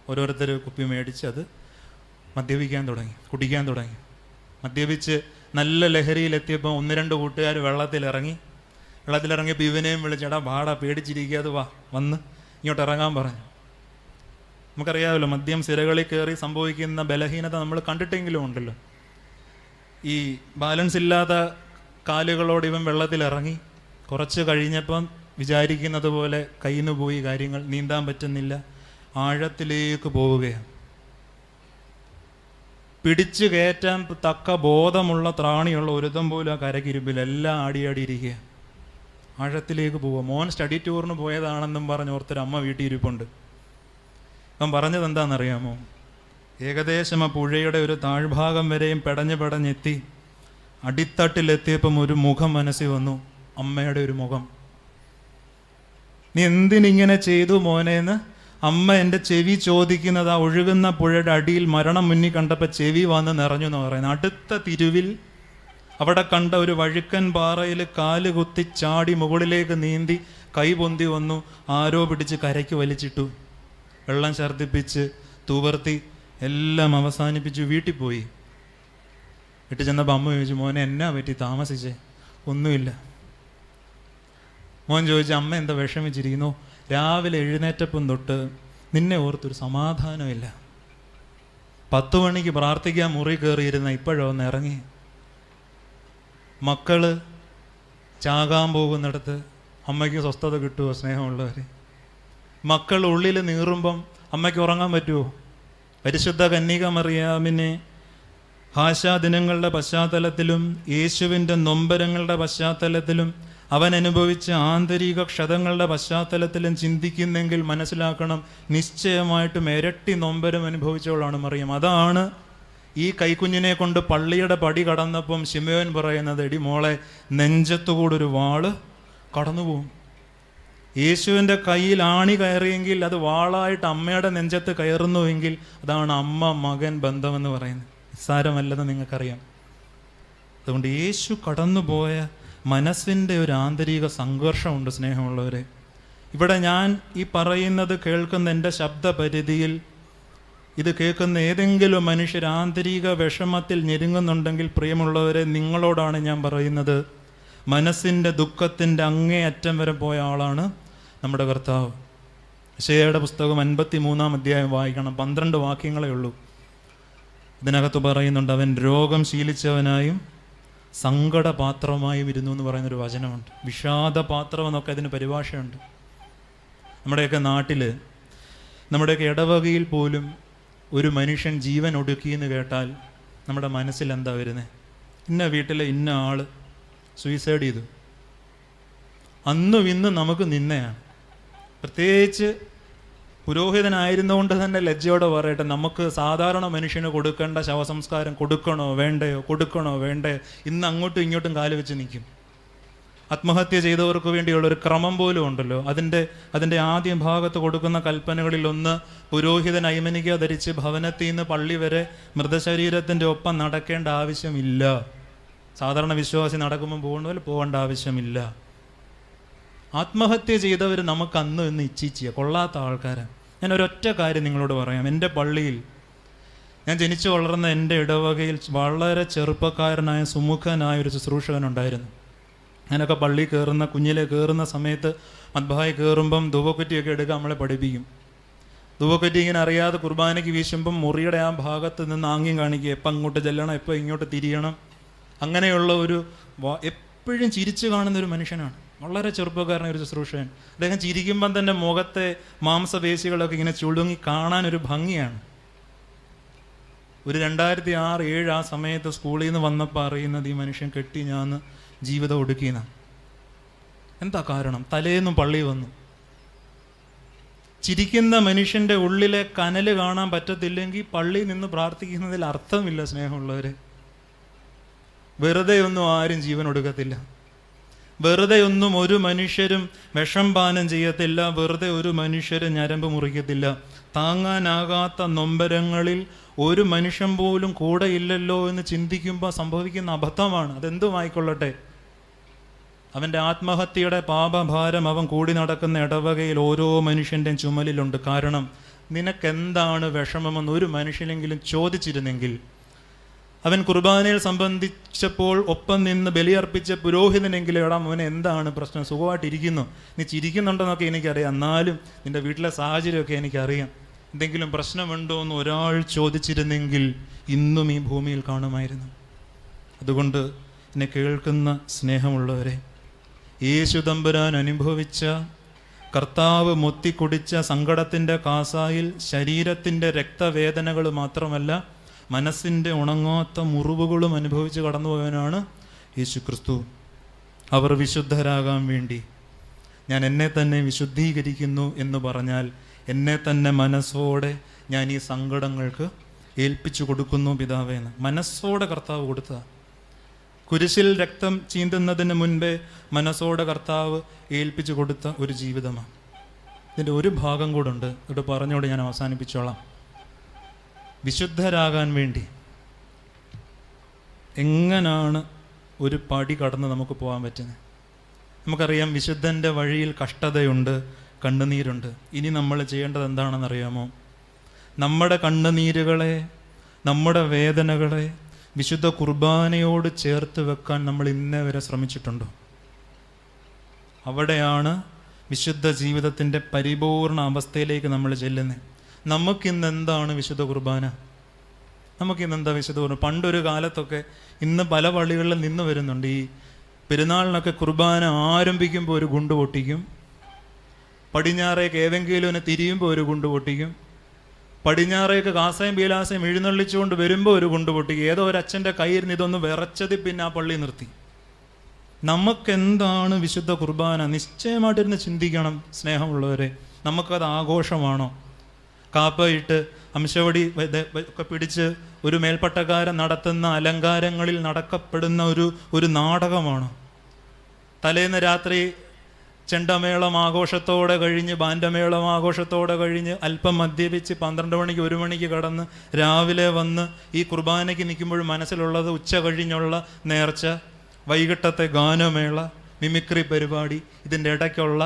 Speaker 1: ഓരോരുത്തർ കുപ്പി മേടിച്ച് അത് മദ്യപിക്കാൻ തുടങ്ങി, കുടിക്കാൻ തുടങ്ങി. മദ്യപിച്ച് നല്ല ലഹരിയിലെത്തിയപ്പോൾ 1-2 കൂട്ടുകാർ വെള്ളത്തിലിറങ്ങിയപ്പോൾ ഇവനെയും വിളിച്ചെടാ ഭാടാ പേടിച്ചിരിക്കാതെ വാ, വന്ന് ഇങ്ങോട്ട് ഇറങ്ങാൻ പറഞ്ഞു. നമുക്കറിയാമല്ലോ മദ്യം സിരകളിൽ കയറി സംഭവിക്കുന്ന ബലഹീനത നമ്മൾ കണ്ടിട്ടെങ്കിലും ഉണ്ടല്ലോ. ഈ ബാലൻസ് ഇല്ലാത്ത കാലുകളോട് ഇവൻ വെള്ളത്തിലിറങ്ങി. കുറച്ച് കഴിഞ്ഞപ്പം വിചാരിക്കുന്നത് പോലെ കയ്യിൽ നിന്ന് പോയി കാര്യങ്ങൾ, നീന്താൻ പറ്റുന്നില്ല, ആഴത്തിലേക്ക് പോവുകയാണ്. പിടിച്ചു കയറ്റാൻ തക്ക ബോധമുള്ള ത്രാണിയുള്ള ഒരുത്തം പോലും ആ കരക്കിരിപ്പിൽ എല്ലാം ആടിയാടിയിരിക്കുക. ആഴത്തിലേക്ക് പോവുക. മോൻ സ്റ്റഡി ടൂറിന് പോയതാണെന്നും പറഞ്ഞ് ഓർത്തൊരമ്മ വീട്ടിൽ ഇരിപ്പുണ്ട്. അവൻ പറഞ്ഞത് എന്താണെന്നറിയാമോ? ഏകദേശം ആ പുഴയുടെ ഒരു താഴ്ഭാഗം വരെയും പെടഞ്ഞെത്തി അടിത്തട്ടിലെത്തിയപ്പം ഒരു മുഖം മനസ്സിൽ വന്നു, അമ്മയുടെ ഒരു മുഖം. നീ എന്തിനിങ്ങനെ ചെയ്തു മോനേന്ന് അമ്മ എൻ്റെ ചെവി ചോദിക്കുന്നത്. ആ ഒഴുകുന്ന പുഴയുടെ അടിയിൽ മരണം മുന്നിൽ കണ്ടപ്പോൾ ചെവി വന്ന് നിറഞ്ഞു എന്ന് പറയുന്നത്. അടുത്ത തിരുവിൽ അവിടെ കണ്ട ഒരു വഴുക്കൻ പാറയിൽ കാല് കുത്തി ചാടി മുകളിലേക്ക് നീന്തി കൈ പൊന്തി വന്നു. ആരോ പിടിച്ച് കരയ്ക്ക് വലിച്ചിട്ടു. വെള്ളം ഛർദ്ദിപ്പിച്ച് തൂവർത്തി എല്ലാം അവസാനിപ്പിച്ചു വീട്ടിൽ പോയി. വീട്ടിൽ ചെന്നപ്പോൾ അമ്മ ചോദിച്ചു, മോനെ എന്നാ പറ്റി താമസിച്ചേ? ഒന്നുമില്ല. മോൻ ചോദിച്ചു, അമ്മ എന്താ വിഷമിച്ചിരിക്കുന്നു? രാവിലെ എഴുന്നേറ്റപ്പം തൊട്ട് നിന്നെ ഓർത്തൊരു സമാധാനമില്ല. 10 മണിക്ക് പ്രാർത്ഥിക്കാൻ മുറി കയറിയിരുന്ന ഇപ്പോഴോ ഒന്ന് ഇറങ്ങി. മക്കള് ചാകാൻ പോകുന്നിടത്ത് അമ്മയ്ക്ക് സ്വസ്ഥത കിട്ടുമോ? സ്നേഹമുള്ളവർ, മക്കൾ ഉള്ളിൽ നീറുമ്പം അമ്മയ്ക്ക് ഉറങ്ങാൻ പറ്റുമോ? പരിശുദ്ധ കന്യക മറിയാമിനെ ഹാശാദിനങ്ങളുടെ പശ്ചാത്തലത്തിലും യേശുവിൻ്റെ നൊമ്പരങ്ങളുടെ പശ്ചാത്തലത്തിലും അവൻ അനുഭവിച്ച ആന്തരിക ക്ഷതങ്ങളുടെ പശ്ചാത്തലത്തിലും ചിന്തിക്കുന്നെങ്കിൽ മനസ്സിലാക്കണം, നിശ്ചയമായിട്ടും ഇരട്ടി നൊമ്പരം അനുഭവിച്ചവളാണ് മറിയം. അതാണ് ഈ കൈക്കുഞ്ഞിനെ കൊണ്ട് പള്ളിയുടെ പടി കടന്നപ്പം ശിമയോൻ പറയുന്നത്, എടി മോളെ, നെഞ്ചത്തുകൂടെ ഒരു വാള് കടന്നുപോകും. യേശുവിൻ്റെ കയ്യിൽ ആണി കയറിയെങ്കിൽ അത് വാളായിട്ട് അമ്മയുടെ നെഞ്ചത്ത് കയറുന്നുവെങ്കിൽ അതാണ് അമ്മ മകൻ ബന്ധമെന്ന് പറയുന്നത്. നിസ്സാരമല്ലെന്ന് നിങ്ങൾക്കറിയാം. അതുകൊണ്ട് യേശു കടന്നുപോയ മനസ്സിൻ്റെ ഒരു ആന്തരിക സംഘർഷമുണ്ട് സ്നേഹമുള്ളവരെ. ഇവിടെ ഞാൻ ഈ പറയുന്നത് കേൾക്കുന്ന എൻ്റെ ശബ്ദപരിധിയിൽ ഇത് കേൾക്കുന്ന ഏതെങ്കിലും മനുഷ്യർ ആന്തരിക വിഷമത്തിൽ ഞെരുങ്ങുന്നുണ്ടെങ്കിൽ പ്രിയമുള്ളവരെ, നിങ്ങളോടാണ് ഞാൻ പറയുന്നത്. മനസ്സിൻ്റെ ദുഃഖത്തിൻ്റെ അങ്ങേയറ്റം വരെ പോയ ആളാണ് നമ്മുടെ കർത്താവ്. യെശയ്യായുടെ പുസ്തകം 53-ാം അധ്യായം വായിക്കണം. 12 വാക്യങ്ങളേ ഉള്ളൂ. ഇതിനകത്ത് പറയുന്നുണ്ട്, അവൻ രോഗം ശീലിച്ചവനായും സങ്കടപാത്രമായും ഇരുന്നു എന്ന് പറയുന്നൊരു വചനമുണ്ട്. വിഷാദപാത്രം എന്നൊക്കെ അതിന് പരിഭാഷയുണ്ട്. നമ്മുടെയൊക്കെ നാട്ടിൽ, നമ്മുടെയൊക്കെ ഇടവകയിൽ പോലും ഒരു മനുഷ്യൻ ജീവൻ ഒടുക്കിയെന്ന് കേട്ടാൽ നമ്മുടെ മനസ്സിൽ എന്താ വരുന്നത്? ഇന്ന വീട്ടിലെ ഇന്ന ആൾ സൂയിസൈഡ് ചെയ്തു. അന്നും ഇന്നും നമുക്ക് നിന്നയാണ്. പ്രത്യേകിച്ച് പുരോഹിതനായിരുന്നുകൊണ്ട് തന്നെ ലജ്ജയോടെ പറയട്ടെ, നമുക്ക് സാധാരണ മനുഷ്യന് കൊടുക്കേണ്ട ശവസംസ്കാരം കൊടുക്കണോ വേണ്ടയോ ഇന്ന് അങ്ങോട്ടും ഇങ്ങോട്ടും കാല് വെച്ച് നിൽക്കും. ആത്മഹത്യ ചെയ്തവർക്ക് വേണ്ടിയുള്ളൊരു ക്രമം പോലും ഉണ്ടല്ലോ. അതിൻ്റെ ആദ്യ ഭാഗത്ത് കൊടുക്കുന്ന കൽപ്പനകളിൽ ഒന്ന്, പുരോഹിതൻ ഐമനിക ധരിച്ച് ഭവനത്തിൽ നിന്ന് പള്ളി വരെ മൃതശരീരത്തിൻ്റെ ഒപ്പം നടക്കേണ്ട ആവശ്യമില്ല. സാധാരണ വിശ്വാസി നടക്കുമ്പോൾ പോകുന്ന പോലെ പോകേണ്ട ആവശ്യമില്ല. ആത്മഹത്യ ചെയ്തവർ നമുക്ക് അന്ന് ഇന്ന് ഇച്ഛിച്ചിയ കൊള്ളാത്ത ആൾക്കാരാണ്. ഞാൻ ഒരൊറ്റ കാര്യം നിങ്ങളോട് പറയാം. എൻ്റെ പള്ളിയിൽ, ഞാൻ ജനിച്ചു വളർന്ന എൻ്റെ ഇടവകയിൽ വളരെ ചെറുപ്പക്കാരനായ സുമുഖനായ ഒരു ശുശ്രൂഷകനുണ്ടായിരുന്നു. ഞാനൊക്കെ പള്ളി കയറുന്ന, കുഞ്ഞിലെ കയറുന്ന സമയത്ത് മദ്ബഹായി കയറുമ്പം ധൂപക്കുറ്റിയൊക്കെ എടുക്കാൻ നമ്മളെ പഠിപ്പിക്കും. ധൂപക്കുറ്റി ഇങ്ങനെ അറിയാതെ കുർബാനയ്ക്ക് വീശുമ്പം മുറിയുടെ ആ ഭാഗത്ത് നിന്ന് ആംഗ്യം കാണിക്കുക, എപ്പോൾ അങ്ങോട്ട് ചെല്ലണം, എപ്പോൾ ഇങ്ങോട്ട് തിരിയണം. അങ്ങനെയുള്ള ഒരു എപ്പോഴും ചിരിച്ചു കാണുന്നൊരു മനുഷ്യനാണ്. വളരെ ചെറുപ്പക്കാരനായ ഒരു ശുശ്രൂഷകൻ. അദ്ദേഹം ചിരിക്കുമ്പം തന്നെ മുഖത്തെ മാംസപേശികളൊക്കെ ഇങ്ങനെ ചുളുങ്ങി കാണാനൊരു ഭംഗിയാണ്. ഒരു 2006-2007 ആ സമയത്ത് സ്കൂളിൽ നിന്ന് വന്നപ്പോൾ അറിയുന്നത് ഈ മനുഷ്യൻ കെട്ടി ഞാൻ ജീവിതം ഒടുക്കിയെന്ന. എന്താ കാരണം? തലേന്നും പള്ളി വന്നു. ചിരിക്കുന്ന മനുഷ്യൻ്റെ ഉള്ളിലെ കനല് കാണാൻ പറ്റത്തില്ലെങ്കിൽ പള്ളിയിൽ നിന്ന് പ്രാർത്ഥിക്കുന്നതിൽ അർത്ഥമില്ല സ്നേഹമുള്ളവരെ. വെറുതെ ഒന്നും ആരും ജീവൻ ഒടുക്കത്തില്ല. വെറുതെ ഒന്നും ഒരു മനുഷ്യരും വിഷം പാനം ചെയ്യത്തില്ല. വെറുതെ ഒരു മനുഷ്യരും ഞരമ്പ് മുറിക്കത്തില്ല. താങ്ങാനാകാത്ത നൊമ്പരങ്ങളിൽ ഒരു മനുഷ്യൻ പോലും കൂടെ ഇല്ലല്ലോ എന്ന് ചിന്തിക്കുമ്പോൾ സംഭവിക്കുന്ന അബദ്ധമാണ്. അതെന്തുമായിക്കൊള്ളട്ടെ, അവൻ്റെ ആത്മഹത്യയുടെ പാപഭാരം അവൻ കൂടി നടക്കുന്ന ഇടവകയിൽ ഓരോ മനുഷ്യൻ്റെയും ചുമലിലുണ്ട്. കാരണം നിനക്കെന്താണ് വിഷമമെന്ന് ഒരു മനുഷ്യനെങ്കിലും ചോദിച്ചിരുന്നെങ്കിൽ, അവൻ കുർബാനയിൽ സംബന്ധിച്ചപ്പോൾ ഒപ്പം നിന്ന് ബലിയർപ്പിച്ച പുരോഹിതനെങ്കിലും എടാ മോനെ എന്താണ് പ്രശ്നം, സുഖമായിട്ടിരിക്കുന്നു, നീ ചിരിക്കുന്നുണ്ടെന്നൊക്കെ എനിക്കറിയാം, എന്നാലും നിൻ്റെ വീട്ടിലെ സാഹചര്യമൊക്കെ എനിക്കറിയാം, എന്തെങ്കിലും പ്രശ്നമുണ്ടോ എന്ന് ഒരാൾ ചോദിച്ചിരുന്നെങ്കിൽ ഇന്നും ഈ ഭൂമിയിൽ കാണുമായിരുന്നു. അതുകൊണ്ട് എന്നെ കേൾക്കുന്ന സ്നേഹമുള്ളവരെ, യേശു തമ്പുരാൻ അനുഭവിച്ച, കർത്താവ് മുത്തിക്കുടിച്ച സങ്കടത്തിൻ്റെ കാസായിൽ ശരീരത്തിൻ്റെ രക്തവേദനകൾ മാത്രമല്ല മനസ്സിൻ്റെ ഉണങ്ങാത്ത മുറിവുകളും അനുഭവിച്ച് കടന്നുപോയവനാണ് യേശു ക്രിസ്തു. അവർ വിശുദ്ധരാകാൻ വേണ്ടി ഞാൻ എന്നെ തന്നെ വിശുദ്ധീകരിക്കുന്നു എന്ന് പറഞ്ഞാൽ എന്നെ തന്നെ മനസ്സോടെ ഞാൻ ഈ സങ്കടങ്ങൾക്ക് ഏൽപ്പിച്ചു കൊടുക്കുന്നു പിതാവേന്ന് മനസ്സോടെ കർത്താവ് കൊടുത്ത, കുരിശിൽ രക്തം ചീന്തുന്നതിന് മുൻപേ മനസ്സോടെ കർത്താവ് ഏൽപ്പിച്ചു കൊടുത്ത ഒരു ജീവിതമാണ്. ഇതിൻ്റെ ഒരു ഭാഗം കൂടെ ഉണ്ട്, ഇവിടെ പറഞ്ഞോടെ ഞാൻ അവസാനിപ്പിച്ചോളാം. വിശുദ്ധരാകാൻ വേണ്ടി എങ്ങനെയാണ് ഒരു പടി കടന്ന് നമുക്ക് പോകാൻ പറ്റുന്നത്? നമുക്കറിയാം, വിശുദ്ധൻ്റെ വഴിയിൽ കഷ്ടതയുണ്ട്, കണ്ണുനീരുണ്ട്. ഇനി നമ്മൾ ചെയ്യേണ്ടത് എന്താണെന്നറിയാമോ? നമ്മുടെ കണ്ണുനീരുകളെ, നമ്മുടെ വേദനകളെ വിശുദ്ധ കുർബാനയോട് ചേർത്ത് വെക്കാൻ നമ്മൾ ഇന്നേ വരെ ശ്രമിച്ചിട്ടുണ്ടോ? അവിടെയാണ് വിശുദ്ധ ജീവിതത്തിൻ്റെ പരിപൂർണ അവസ്ഥയിലേക്ക് നമ്മൾ ചെല്ലുന്നത്. നമുക്കിന്ന് എന്താണ് വിശുദ്ധ കുർബാന? നമുക്കിന്ന് എന്താ വിശുദ്ധ കുർബാന? പണ്ടൊരു കാലത്തൊക്കെ, ഇന്ന് പല പള്ളികളിൽ നിന്ന് വരുന്നുണ്ട്, ഈ പെരുന്നാളിനൊക്കെ കുർബാന ആരംഭിക്കുമ്പോൾ ഒരു ഗുണ്ട് പൊട്ടിക്കും, പടിഞ്ഞാറേക്ക് ഏതെങ്കിലും തിരിയുമ്പോൾ ഒരു ഗുണ്ട് പൊട്ടിക്കും, പടിഞ്ഞാറേക്ക് കാസയും പീലാസയും എഴുന്നള്ളിച്ചുകൊണ്ട് വരുമ്പോൾ ഒരു ഗുണ്ട് പൊട്ടിക്കും. ഏതോ ഒരു അച്ഛൻ്റെ കയ്യിൽ നിന്ന് ഇതൊന്ന് വിറച്ചതി പിന്നെ ആ പള്ളി നിർത്തി. നമുക്കെന്താണ് വിശുദ്ധ കുർബാന? നിശ്ചയമായിട്ടിരുന്ന് ചിന്തിക്കണം സ്നേഹമുള്ളവരെ. നമുക്കത് ആഘോഷമാണോ? കാപ്പയിട്ട് അംശവടി ഒക്കെ പിടിച്ച് ഒരു മേൽപ്പട്ടക്കാരൻ നടത്തുന്ന അലങ്കാരങ്ങളിൽ നടക്കപ്പെടുന്ന ഒരു നാടകമാണോ? തലേന്ന് രാത്രി ചെണ്ടമേളം ആഘോഷത്തോടെ കഴിഞ്ഞ്, ബാൻഡമേളം ആഘോഷത്തോടെ കഴിഞ്ഞ്, അല്പം മദ്യപിച്ച് 12 മണിക്ക് 1 മണിക്ക് കടന്ന് രാവിലെ വന്ന് ഈ കുർബാനയ്ക്ക് നിൽക്കുമ്പോൾ മനസ്സിലുള്ളത് ഉച്ച കഴിഞ്ഞുള്ള നേർച്ച, വൈകിട്ടത്തെ ഗാനമേള, മിമിക്രി പരിപാടി. ഇതിൻ്റെ ഇടയ്ക്കുള്ള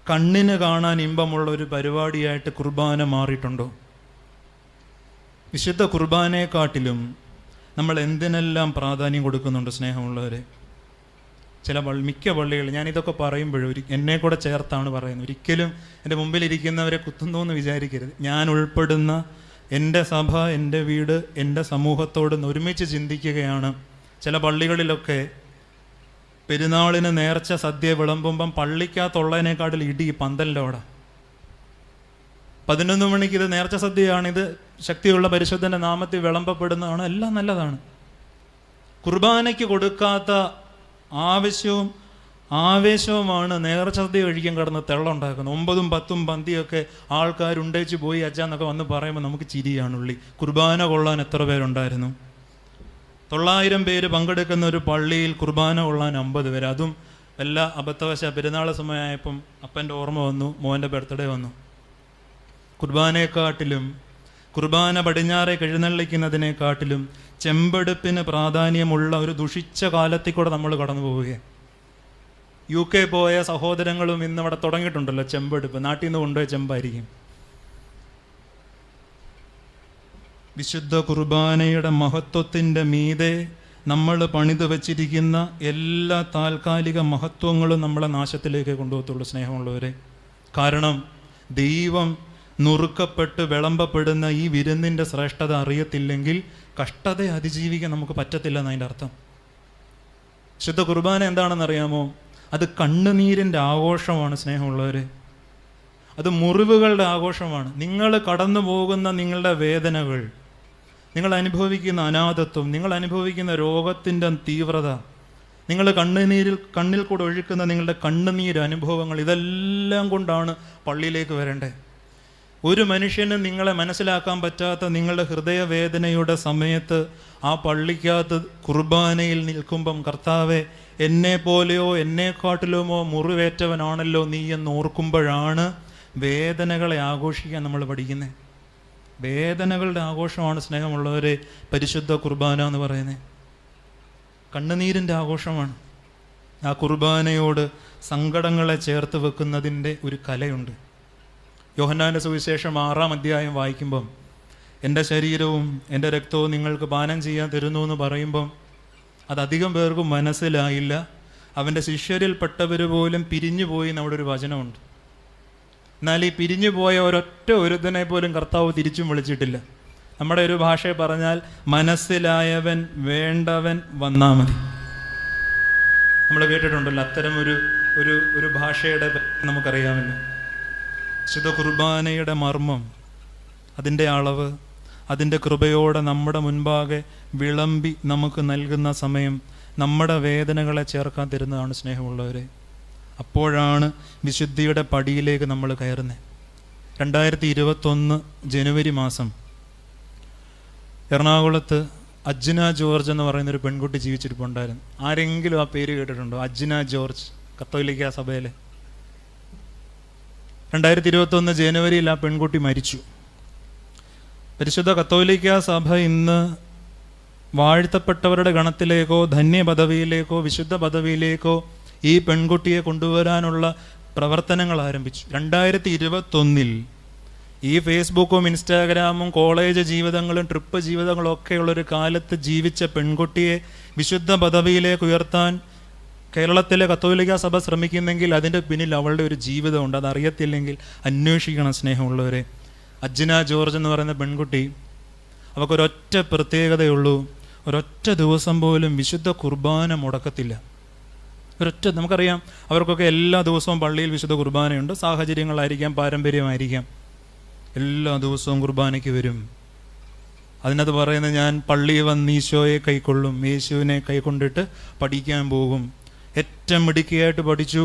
Speaker 1: കണ്ണിന് കാണാൻ ഇമ്പമുള്ള ഒരു പരിപാടിയായിട്ട് കുർബാന മാറിയിട്ടുണ്ടോ? വിശുദ്ധ കുർബാനയെക്കാട്ടിലും നമ്മൾ എന്തിനെല്ലാം പ്രാധാന്യം കൊടുക്കുന്നുണ്ട് സ്നേഹമുള്ളവരെ? മിക്ക പള്ളികൾ, ഞാനിതൊക്കെ പറയുമ്പോഴും എന്നെ കൂടെ ചേർത്താണ് പറയുന്നത്. ഒരിക്കലും എൻ്റെ മുമ്പിലിരിക്കുന്നവരെ കുത്തുന്നു എന്ന് വിചാരിക്കരുത്. ഞാൻ ഉൾപ്പെടുന്ന എൻ്റെ സഭ, എൻ്റെ വീട്, എൻ്റെ സമൂഹത്തോട് ഒരുമിച്ച് ചിന്തിക്കുകയാണ്. ചില പള്ളികളിലൊക്കെ പെരുന്നാളിന് നേർച്ച സദ്യ വിളമ്പുമ്പം പള്ളിക്കകത്തുള്ളതിനേക്കാട്ടിൽ ഇടി പന്തലിൻ്റെ അവിടെ. 11 മണിക്ക് ഇത് നേർച്ച സദ്യയാണ്, ഇത് ശക്തിയുള്ള പരിശുദ്ധൻ്റെ നാമത്തിൽ വിളമ്പപ്പെടുന്നതാണ്, എല്ലാം നല്ലതാണ്. കുർബാനയ്ക്ക് കൊടുക്കാത്ത ആവേശവുമാണ് നേർച്ച സദ്യ കഴിക്കാൻ കിടന്ന് തെള്ളുണ്ടാക്കുന്നത്. 9ഉം 10ഉം പന്തിയൊക്കെ ആൾക്കാരുണ്ടേച്ച് പോയി അച്ഛാന്നൊക്കെ വന്ന് പറയുമ്പോൾ നമുക്ക് ചിരിയാണുള്ളി. കുർബാന കൊള്ളാൻ എത്ര പേരുണ്ടായിരുന്നു? 900 പേര് പങ്കെടുക്കുന്ന ഒരു പള്ളിയിൽ കുർബാന കൊള്ളാൻ 50 പേര്. അതും എല്ലാ അബദ്ധവശ പെരുന്നാൾ സമയമായപ്പം അപ്പൻ്റെ ഓർമ്മ വന്നു, മോൻ്റെ ബർത്ത്ഡേ വന്നു. കുർബാനയെക്കാട്ടിലും, കുർബാന പടിഞ്ഞാറേക്ക് എഴുന്നള്ളിക്കുന്നതിനെക്കാട്ടിലും ചെമ്പെടുപ്പിന് പ്രാധാന്യമുള്ള ഒരു ദുഷിച്ച കാലത്തിൽ കൂടെ നമ്മൾ കടന്നു പോവുകയാണ്. UK പോയ സഹോദരങ്ങളും ഇന്ന് ഇവിടെ തുടങ്ങിയിട്ടുണ്ടല്ലോ ചെമ്പെടുപ്പ്. നാട്ടിൽ നിന്ന് കൊണ്ടുപോയ ചെമ്പായിരിക്കും. വിശുദ്ധ കുർബാനയുടെ മഹത്വത്തിൻ്റെ മീതെ നമ്മൾ പണിത് വച്ചിരിക്കുന്ന എല്ലാ താൽക്കാലിക മഹത്വങ്ങളും നമ്മളെ നാശത്തിലേക്ക് കൊണ്ടുപോകത്തുള്ളൂ സ്നേഹമുള്ളവരെ. കാരണം ദൈവം നുറുക്കപ്പെട്ട് വിളമ്പപ്പെടുന്ന ഈ വിരുന്നിൻ്റെ ശ്രേഷ്ഠത അറിയത്തില്ലെങ്കിൽ കഷ്ടതയെ അതിജീവിക്കാൻ നമുക്ക് പറ്റത്തില്ല എന്നതിൻ്റെ അർത്ഥം. വിശുദ്ധ കുർബാന എന്താണെന്നറിയാമോ? അത് കണ്ണുനീരിൻ്റെ ആഘോഷമാണ് സ്നേഹമുള്ളവരെ. അത് മുറിവുകളുടെ ആഘോഷമാണ്. നിങ്ങൾ കടന്നു പോകുന്ന നിങ്ങളുടെ വേദനകൾ, നിങ്ങൾ അനുഭവിക്കുന്ന അനാഥത്വം, നിങ്ങൾ അനുഭവിക്കുന്ന രോഗത്തിൻ്റെ തീവ്രത, നിങ്ങൾ കണ്ണിൽ കൂടെ ഒഴുക്കുന്ന നിങ്ങളുടെ കണ്ണുനീര് അനുഭവങ്ങൾ, ഇതെല്ലാം കൊണ്ടാണ് പള്ളിയിലേക്ക് വരേണ്ടത്. ഒരു മനുഷ്യന് നിങ്ങളെ മനസ്സിലാക്കാൻ പറ്റാത്ത നിങ്ങളുടെ ഹൃദയവേദനയുടെ സമയത്ത് ആ പള്ളിക്കകത്ത് കുർബാനയിൽ നിൽക്കുമ്പം, കർത്താവെ, എന്നെ പോലെയോ എന്നെക്കാട്ടിലുമോ മുറിവേറ്റവനാണല്ലോ നീ എന്ന് ഓർക്കുമ്പോഴാണ് വേദനകളെ ആഘോഷിക്കാൻ നമ്മൾ പഠിക്കുന്നത്. വേദനകളുടെ ആഘോഷമാണ് സ്നേഹമുള്ളവരെ പരിശുദ്ധ കുർബാന എന്ന് പറയുന്നത്. കണ്ണുനീരിൻ്റെ ആഘോഷമാണ്. ആ കുർബാനയോട് സങ്കടങ്ങളെ ചേർത്ത് വെക്കുന്നതിൻ്റെ ഒരു കലയുണ്ട്. യോഹന്നാന്റെ സുവിശേഷം 6-ാം അധ്യായം വായിക്കുമ്പം, എൻ്റെ ശരീരവും എൻ്റെ രക്തവും നിങ്ങൾക്ക് പാനം ചെയ്യാൻ തരുന്നു എന്ന് പറയുമ്പം അതധികം പേർക്കും മനസ്സിലായില്ല. അവൻ്റെ ശിഷ്യരിൽപ്പെട്ടവർ പോലും പിരിഞ്ഞു പോയി നമ്മുടെ ഒരു വചനമുണ്ട്. എന്നാൽ ഈ പിരിഞ്ഞു പോയ ഒരൊറ്റ ഒരുത്തനെ പോലും കർത്താവ് തിരിച്ചും വിളിച്ചിട്ടില്ല. നമ്മുടെ ഒരു ഭാഷയെ പറഞ്ഞാൽ, മനസ്സിലായവൻ വേണ്ടവൻ വന്നാ മതി. നമ്മൾ കേട്ടിട്ടുണ്ടല്ലോ അത്തരം ഒരു ഭാഷയുടെ നമുക്കറിയാമല്ലോ. വിശുദ്ധ കുർബാനയുടെ മർമ്മം, അതിൻ്റെ അളവ്, അതിൻ്റെ കൃപയോടെ നമ്മുടെ മുൻപാകെ വിളമ്പി നമുക്ക് നൽകുന്ന സമയം നമ്മുടെ വേദനകളെ ചേർക്കാൻ തരുന്നതാണ് സ്നേഹമുള്ളവരെ. അപ്പോഴാണ് വിശുദ്ധിയുടെ പടിയിലേക്ക് നമ്മൾ കയറുന്നത്. 2021 ജനുവരി മാസം എറണാകുളത്ത് അജ്ന ജോർജ് എന്ന് പറയുന്നൊരു പെൺകുട്ടി ജീവിച്ചിരിപ്പുണ്ടായിരുന്നു. ആരെങ്കിലും ആ പേര് കേട്ടിട്ടുണ്ടോ? അജ്ന ജോർജ്, കത്തോലിക്ക സഭയിലെ. 2021 ജനുവരിയിൽ ആ പെൺകുട്ടി മരിച്ചു. പരിശുദ്ധ കത്തോലിക്ക സഭ ഇന്ന് വാഴ്ത്തപ്പെട്ടവരുടെ ഗണത്തിലേക്കോ ധന്യ പദവിയിലേക്കോ വിശുദ്ധ പദവിയിലേക്കോ ഈ പെൺകുട്ടിയെ കൊണ്ടുവരാനുള്ള പ്രവർത്തനങ്ങൾ ആരംഭിച്ചു. 2021 ഈ ഫേസ്ബുക്കും ഇൻസ്റ്റാഗ്രാമും കോളേജ് ജീവിതങ്ങളും ട്രിപ്പ് ജീവിതങ്ങളും ഒക്കെയുള്ളൊരു കാലത്ത് ജീവിച്ച പെൺകുട്ടിയെ വിശുദ്ധ പദവിയിലേക്ക് ഉയർത്താൻ കേരളത്തിലെ കത്തോലിക്ക സഭ ശ്രമിക്കുന്നെങ്കിൽ അതിൻ്റെ പിന്നിൽ അവളുടെ ഒരു ജീവിതമുണ്ട്. അതറിയത്തില്ലെങ്കിൽ അന്വേഷിക്കണം സ്നേഹമുള്ളവരെ. അജ്ന ജോർജ് എന്ന് പറയുന്ന പെൺകുട്ടി, അവൾക്കൊരൊറ്റ പ്രത്യേകതയുള്ളൂ. ഒരൊറ്റ ദിവസം പോലും വിശുദ്ധ കുർബാന മുടക്കത്തില്ല. നമുക്കറിയാം, അവർക്കൊക്കെ എല്ലാ ദിവസവും പള്ളിയിൽ വിശുദ്ധ കുർബാനയുണ്ട്. സാഹചര്യങ്ങളായിരിക്കാം, പാരമ്പര്യമായിരിക്കാം. എല്ലാ ദിവസവും കുർബാനയ്ക്ക് വരും. അതിനകത്ത് പറയുന്നത്, ഞാൻ പള്ളിയിൽ വന്ന് ഈശോയെ കൈക്കൊള്ളും, യേശുവിനെ കൈക്കൊണ്ടിട്ട് പഠിക്കാൻ പോകും. ഏറ്റവും മിടുക്കിയായിട്ട് പഠിച്ചു.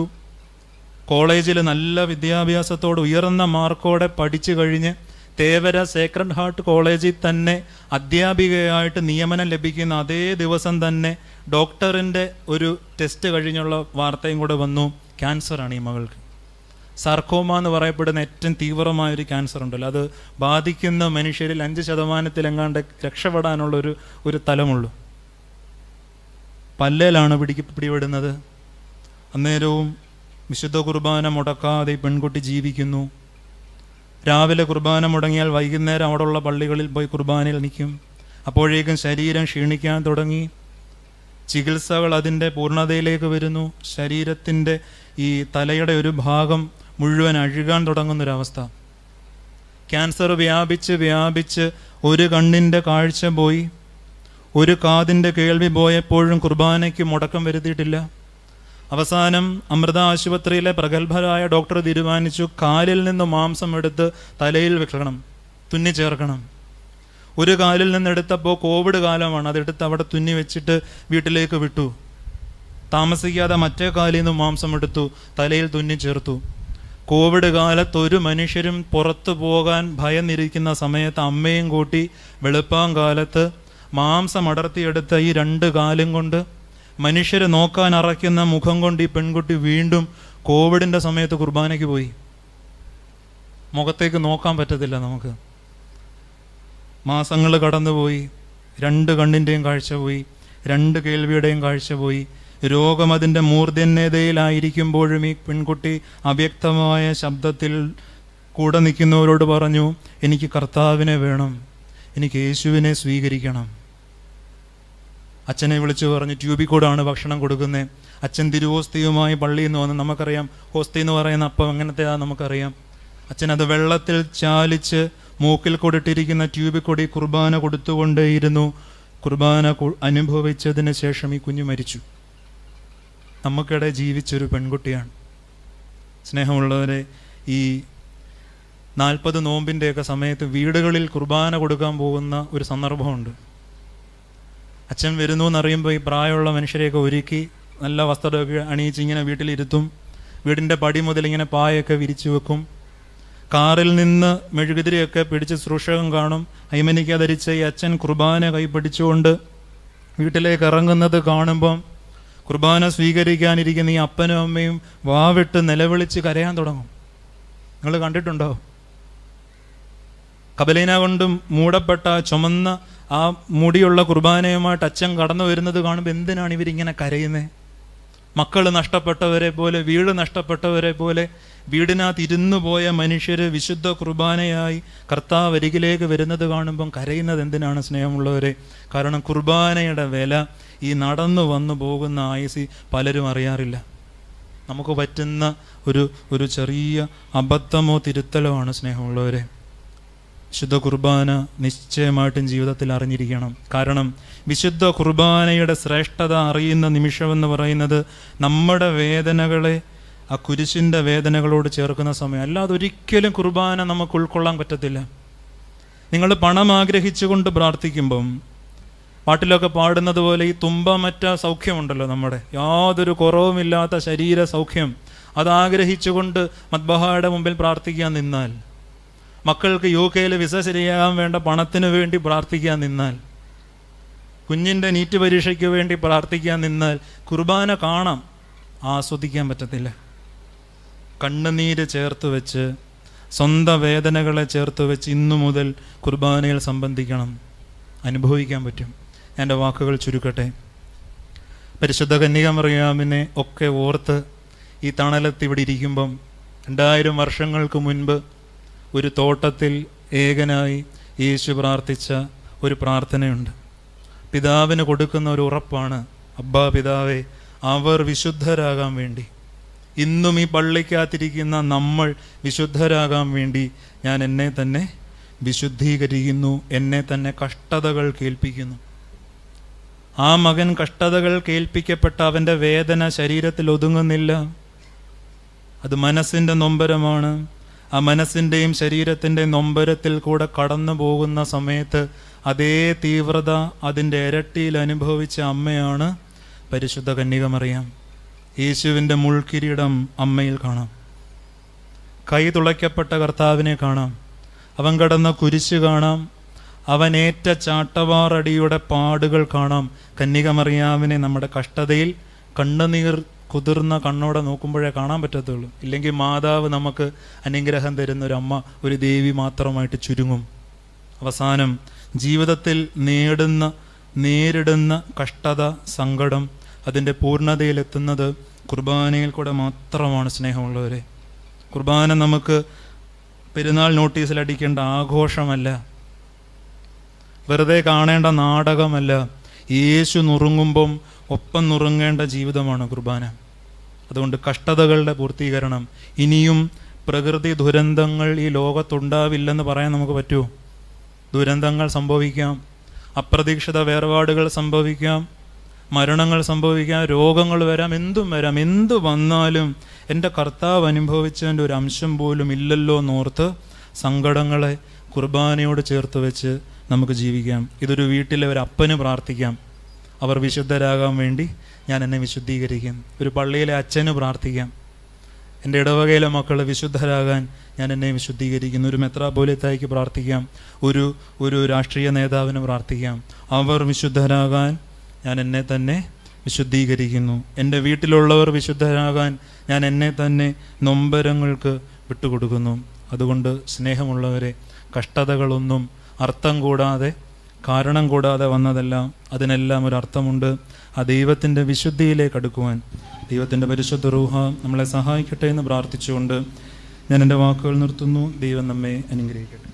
Speaker 1: കോളേജിൽ നല്ല വിദ്യാഭ്യാസത്തോട് ഉയർന്ന മാർക്കോടെ പഠിച്ചു കഴിഞ്ഞ് തേവര സേക്രഡ് ഹാർട്ട് കോളേജിൽ തന്നെ അധ്യാപികയായിട്ട് നിയമനം ലഭിക്കുന്ന അതേ ദിവസം തന്നെ ഡോക്ടറിൻ്റെ ഒരു ടെസ്റ്റ് കഴിഞ്ഞുള്ള വാർത്തയും കൂടെ വന്നു. ക്യാൻസറാണ് ഈ മകൾക്ക്. സാർക്കോമ എന്ന് പറയപ്പെടുന്ന ഏറ്റവും തീവ്രമായൊരു ക്യാൻസർ ഉണ്ടല്ലോ, അത് ബാധിക്കുന്ന മനുഷ്യരിൽ 5% രക്ഷപ്പെടാനുള്ളൊരു തലമുള്ളൂ. പല്ലേലാണ് പിടിപെടുന്നത്. അന്നേരവും വിശുദ്ധ കുർബാന മുടക്കാതെ ഈ പെൺകുട്ടി ജീവിക്കുന്നു. രാവിലെ കുർബാന മുടങ്ങിയാൽ വൈകുന്നേരം അവിടെയുള്ള പള്ളികളിൽ പോയി കുർബാനയിൽ നിൽക്കും. അപ്പോഴേക്കും ശരീരം ക്ഷീണിക്കാൻ തുടങ്ങി. ചികിത്സകൾ അതിൻ്റെ പൂർണ്ണതയിലേക്ക് വരുന്നു. ശരീരത്തിൻ്റെ ഈ തലയുടെ ഒരു ഭാഗം മുഴുവൻ അഴുകാൻ തുടങ്ങുന്നൊരവസ്ഥ. ക്യാൻസർ വ്യാപിച്ച് ഒരു കണ്ണിൻ്റെ കാഴ്ച പോയി, ഒരു കാതിൻ്റെ കേൾവി പോയപ്പോഴും കുർബാനയ്ക്ക് മുടക്കം വരുത്തിയിട്ടില്ല. അവസാനം അമൃത ആശുപത്രിയിലെ പ്രഗത്ഭരായ ഡോക്ടർ തീരുമാനിച്ചു, കാലിൽ നിന്ന് മാംസം എടുത്ത് തലയിൽ വെക്കണം, തുന്നി ചേർക്കണം. ഒരു കാലിൽ നിന്നെടുത്തപ്പോൾ കോവിഡ് കാലമാണ്, അതെടുത്ത് അവിടെ തുന്നി വെച്ചിട്ട് വീട്ടിലേക്ക് വിട്ടു. താമസിക്കാതെ മറ്റേ കാലിൽ നിന്ന് മാംസം എടുത്തു, തലയിൽ തുന്നി ചേർത്തു. കോവിഡ് കാലത്ത് ഒരു മനുഷ്യരും പുറത്തു പോകാൻ ഭയന്നിരിക്കുന്ന സമയത്ത് അമ്മയും കൂട്ടി വെളുപ്പാൻ കാലത്ത് മാംസം അടർത്തിയെടുത്ത ഈ 2 കാലും കൊണ്ട്, മനുഷ്യരെ നോക്കാൻ അറയ്ക്കുന്ന മുഖം കൊണ്ട് ഈ പെൺകുട്ടി വീണ്ടും കോവിഡിൻ്റെ സമയത്ത് കുർബാനയ്ക്ക് പോയി. മുഖത്തേക്ക് നോക്കാൻ പറ്റത്തില്ല നമുക്ക്. മാസങ്ങൾ കടന്നുപോയി. 2 കണ്ണിൻ്റെയും കാഴ്ച പോയി, 2 കേൾവിയുടെയും കാഴ്ച പോയി. രോഗം അതിൻ്റെ മൂർധന്യതയിലായിരിക്കുമ്പോഴും ഈ പെൺകുട്ടി അവ്യക്തമായ ശബ്ദത്തിൽ കൂടെ നിൽക്കുന്നവരോട് പറഞ്ഞു, എനിക്ക് കർത്താവിനെ വേണം, എനിക്ക് യേശുവിനെ സ്വീകരിക്കണം. അച്ഛനെ വിളിച്ചു പറഞ്ഞു, ട്യൂബിൽ കൂടാണ് ഭക്ഷണം കൊടുക്കുന്നത്. അച്ഛൻ തിരുവോസ്തിയുമായി പള്ളിയിൽ നിന്ന് വന്ന്, നമുക്കറിയാം ഹോസ്തി എന്ന് പറയുന്ന അപ്പം അങ്ങനത്തെ നമുക്കറിയാം. അച്ഛൻ അത് വെള്ളത്തിൽ ചാലിച്ച് മൂക്കിൽ കൊടുത്തിരിക്കുന്ന ട്യൂബിൽ കൂടി കുർബാന കൊടുത്തുകൊണ്ടേയിരുന്നു. കുർബാന അനുഭവിച്ചതിന് ശേഷം ഈ കുഞ്ഞു മരിച്ചു. നമുക്കിടെ ജീവിച്ചൊരു പെൺകുട്ടിയാണ്. സ്നേഹമുള്ളവരെ, ഈ 40 നോമ്പിൻ്റെയൊക്കെ സമയത്ത് വീടുകളിൽ കുർബാന കൊടുക്കാൻ പോകുന്ന ഒരു സന്ദർഭമുണ്ട്. അച്ഛൻ വരുന്നു എന്നറിയുമ്പോൾ ഈ പ്രായമുള്ള മനുഷ്യരെയൊക്കെ ഒരുക്കി നല്ല വസ്ത്രമൊക്കെ അണിയിച്ച് ഇങ്ങനെ വീട്ടിലിരുത്തും. വീടിൻ്റെ പടി മുതൽ ഇങ്ങനെ പായൊക്കെ വിരിച്ചു വെക്കും. കാറിൽ നിന്ന് മെഴുകുതിരിയൊക്കെ പിടിച്ച് ശുശ്രൂഷകം കാണും. ഐമനിക്ക ധരിച്ച ഈ അച്ഛൻ കുർബാന കൈപിടിച്ചുകൊണ്ട് വീട്ടിലേക്ക് ഇറങ്ങുന്നത് കാണുമ്പം കുർബാന സ്വീകരിക്കാനിരിക്കുന്ന ഈ അപ്പനും അമ്മയും വാവിട്ട് നിലവിളിച്ച് കരയാൻ തുടങ്ങും. നിങ്ങൾ കണ്ടിട്ടുണ്ടോ? കബലീന കൊണ്ടും മൂടപ്പെട്ട ചുമന്ന ആ മുടിയുള്ള കുർബാനയുമായിട്ട് അച്ഛൻ കടന്നു വരുന്നത് കാണുമ്പോൾ എന്തിനാണ് ഇവരിങ്ങനെ കരയുന്നത്? മക്കൾ നഷ്ടപ്പെട്ടവരെ പോലെ, വീട് നഷ്ടപ്പെട്ടവരെ പോലെ, വീടിനകത്ത് ഇരുന്നു പോയ മനുഷ്യർ വിശുദ്ധ കുർബാനയായി കർത്താവ് അരികിലേക്ക് വരുന്നത് കാണുമ്പം കരയുന്നത് എന്തിനാണ് സ്നേഹമുള്ളവരെ? കാരണം കുർബാനയുടെ വില ഈ നടന്നു വന്നു പോകുന്ന ആയുസ്സിൽ പലരും അറിയാറില്ല. നമുക്ക് പറ്റുന്ന ഒരു ചെറിയ അബദ്ധമോ തിരുത്തലോ ആണ് സ്നേഹമുള്ളവരെ. വിശുദ്ധ കുർബാന നിശ്ചയമായിട്ടും ജീവിതത്തിൽ അറിഞ്ഞിരിക്കണം. കാരണം വിശുദ്ധ കുർബാനയുടെ ശ്രേഷ്ഠത അറിയുന്ന നിമിഷമെന്ന് പറയുന്നത് നമ്മുടെ വേദനകളെ ആ കുരിശിൻ്റെ വേദനകളോട് ചേർക്കുന്ന സമയം. അല്ലാതെ ഒരിക്കലും കുർബാന നമുക്ക് ഉൾക്കൊള്ളാൻ പറ്റത്തില്ല. നിങ്ങൾ പണം ആഗ്രഹിച്ചുകൊണ്ട് പ്രാർത്ഥിക്കുമ്പം പാട്ടിലൊക്കെ പാടുന്നത് പോലെ ഈ തുമ്പമറ്റ സൗഖ്യമുണ്ടല്ലോ, നമ്മുടെ യാതൊരു കുറവുമില്ലാത്ത ശരീര സൗഖ്യം, അതാഗ്രഹിച്ചുകൊണ്ട് മദ്ബഹായുടെ മുമ്പിൽ പ്രാർത്ഥിക്കാൻ നിന്നാൽ, മക്കൾക്ക് UK വിസ ശരിയാകാൻ വേണ്ട പണത്തിന് വേണ്ടി പ്രാർത്ഥിക്കാൻ നിന്നാൽ, കുഞ്ഞിൻ്റെ നീറ്റ് പരീക്ഷയ്ക്ക് വേണ്ടി പ്രാർത്ഥിക്കാൻ നിന്നാൽ കുർബാന കാണാം, ആസ്വദിക്കാൻ പറ്റത്തില്ല. കണ്ണുനീര് ചേർത്ത് വെച്ച്, സ്വന്തം വേദനകളെ ചേർത്ത് വെച്ച് ഇന്നു മുതൽ കുർബാനയിൽ സംബന്ധിക്കണം, അനുഭവിക്കാൻ പറ്റും. എൻ്റെ വാക്കുകൾ ചുരുക്കട്ടെ. പരിശുദ്ധ കന്യകമറിയാമിനെ ഒക്കെ ഓർത്ത് ഈ തണലത്ത് ഇവിടെ ഇരിക്കുമ്പം 2000 വർഷങ്ങൾക്ക് മുൻപ് ഒരു തോട്ടത്തിൽ ഏകനായി യേശു പ്രാർത്ഥിച്ച ഒരു പ്രാർത്ഥനയുണ്ട്. പിതാവിന് കൊടുക്കുന്ന ഒരു ഉറപ്പാണ്, അബ്ബാ പിതാവേ, അവർ വിശുദ്ധരാകാൻ വേണ്ടി, ഇന്നും ഈ പള്ളിക്കകത്തിരിക്കുന്ന നമ്മൾ വിശുദ്ധരാകാൻ വേണ്ടി ഞാൻ എന്നെ തന്നെ വിശുദ്ധീകരിക്കുന്നു, എന്നെ തന്നെ കഷ്ടതകൾ കേൾപ്പിക്കുന്നു. ആ മകൻ കഷ്ടതകൾ കേൾപ്പിക്കപ്പെട്ട അവൻ്റെ വേദന ശരീരത്തിൽ ഒതുങ്ങുന്നില്ല. അത് മനസ്സിൻ്റെ നൊമ്പരമാണ്. ആ മനസ്സിൻ്റെയും ശരീരത്തിൻ്റെയും നൊമ്പരത്തിൽ കൂടെ കടന്നു പോകുന്ന സമയത്ത് അതേ തീവ്രത അതിൻ്റെ ഇരട്ടിയിൽ അനുഭവിച്ച അമ്മയാണ് പരിശുദ്ധ കന്യകമറിയാം. യേശുവിൻ്റെ മുൾക്കിരീടം അമ്മയിൽ കാണാം. കൈ തുളയ്ക്കപ്പെട്ട കർത്താവിനെ കാണാം. അവൻ കടന്ന കുരിശ് കാണാം. അവനേറ്റ ചാട്ടവാറടിയുടെ പാടുകൾ കാണാം. കന്യകമറിയാമിനെ നമ്മുടെ കഷ്ടതയിൽ കണ്ണുനീർ കുതിർന്ന കണ്ണോടെ നോക്കുമ്പോഴേ കാണാൻ പറ്റത്തുള്ളൂ. ഇല്ലെങ്കിൽ മാതാവ് നമുക്ക് അനുഗ്രഹം തരുന്നൊരമ്മ, ഒരു ദേവി മാത്രമായിട്ട് ചുരുങ്ങും. അവസാനം ജീവിതത്തിൽ നേരിടുന്ന കഷ്ടത, സങ്കടം, അതിൻ്റെ പൂർണ്ണതയിലെത്തുന്നത് കുർബാനയിൽ കൂടെ മാത്രമാണ് സ്നേഹമുള്ളവരെ. കുർബാന നമുക്ക് പെരുന്നാൾ നോട്ടീസിൽ അടിക്കേണ്ട ആഘോഷമല്ല, വെറുതെ കാണേണ്ട നാടകമല്ല. യേശു നുറുങ്ങുമ്പം ഒപ്പം നുറുങ്ങേണ്ട ജീവിതമാണ് കുർബാന. അതുകൊണ്ട് കഷ്ടതകളുടെ പൂർത്തീകരണം. ഇനിയും പ്രകൃതി ദുരന്തങ്ങൾ ഈ ലോകത്തുണ്ടാവില്ലെന്ന് പറയാൻ നമുക്ക് പറ്റുമോ? ദുരന്തങ്ങൾ സംഭവിക്കാം, അപ്രതീക്ഷിത വേർപാടുകൾ സംഭവിക്കാം, മരണങ്ങൾ സംഭവിക്കാം, രോഗങ്ങൾ വരാം, എന്തും വരാം. എന്തു വന്നാലും എൻ്റെ കർത്താവ് അനുഭവിച്ചതിൻ്റെ ഒരു അംശം പോലും ഇല്ലല്ലോ എന്നോർത്ത് സങ്കടങ്ങളെ കുർബാനയോട് ചേർത്ത് വെച്ച് നമുക്ക് ജീവിക്കാം. ഇതൊരു വീട്ടിലെ ഒരു അപ്പന് പ്രാർത്ഥിക്കാം, അവർ വിശുദ്ധരാകാൻ വേണ്ടി ഞാൻ എന്നെ വിശുദ്ധീകരിക്കും. ഒരു പള്ളിയിലെ അച്ഛന് പ്രാർത്ഥിക്കാം, എൻ്റെ ഇടവകയിലെ മക്കൾ വിശുദ്ധരാകാൻ ഞാൻ എന്നെ വിശുദ്ധീകരിക്കുന്നു. ഒരു മെത്രാപ്പോലീത്തായ്ക്ക് പ്രാർത്ഥിക്കാം, ഒരു രാഷ്ട്രീയ നേതാവിന് പ്രാർത്ഥിക്കാം, അവർ വിശുദ്ധരാകാൻ ഞാൻ എന്നെ തന്നെ വിശുദ്ധീകരിക്കുന്നു. എൻ്റെ വീട്ടിലുള്ളവർ വിശുദ്ധരാകാൻ ഞാൻ എന്നെ തന്നെ നൊമ്പരങ്ങൾക്ക് വിട്ടുകൊടുക്കുന്നു. അതുകൊണ്ട് സ്നേഹമുള്ളവരെ, കഷ്ടതകളൊന്നും അർത്ഥം കൂടാതെ, കാരണം കൂടാതെ വന്നതല്ല. അതിനെല്ലാം ഒരർത്ഥമുണ്ട്. ആ ദൈവത്തിൻ്റെ വിശുദ്ധിയിലേക്ക് അടുക്കുവാൻ ദൈവത്തിൻ്റെ പരിശുദ്ധ റൂഹ നമ്മളെ സഹായിക്കട്ടെ എന്ന് പ്രാർത്ഥിച്ചുകൊണ്ട് ഞാൻ എൻ്റെ വാക്കുകൾ നിർത്തുന്നു. ദൈവം നമ്മെ അനുഗ്രഹിക്കട്ടെ.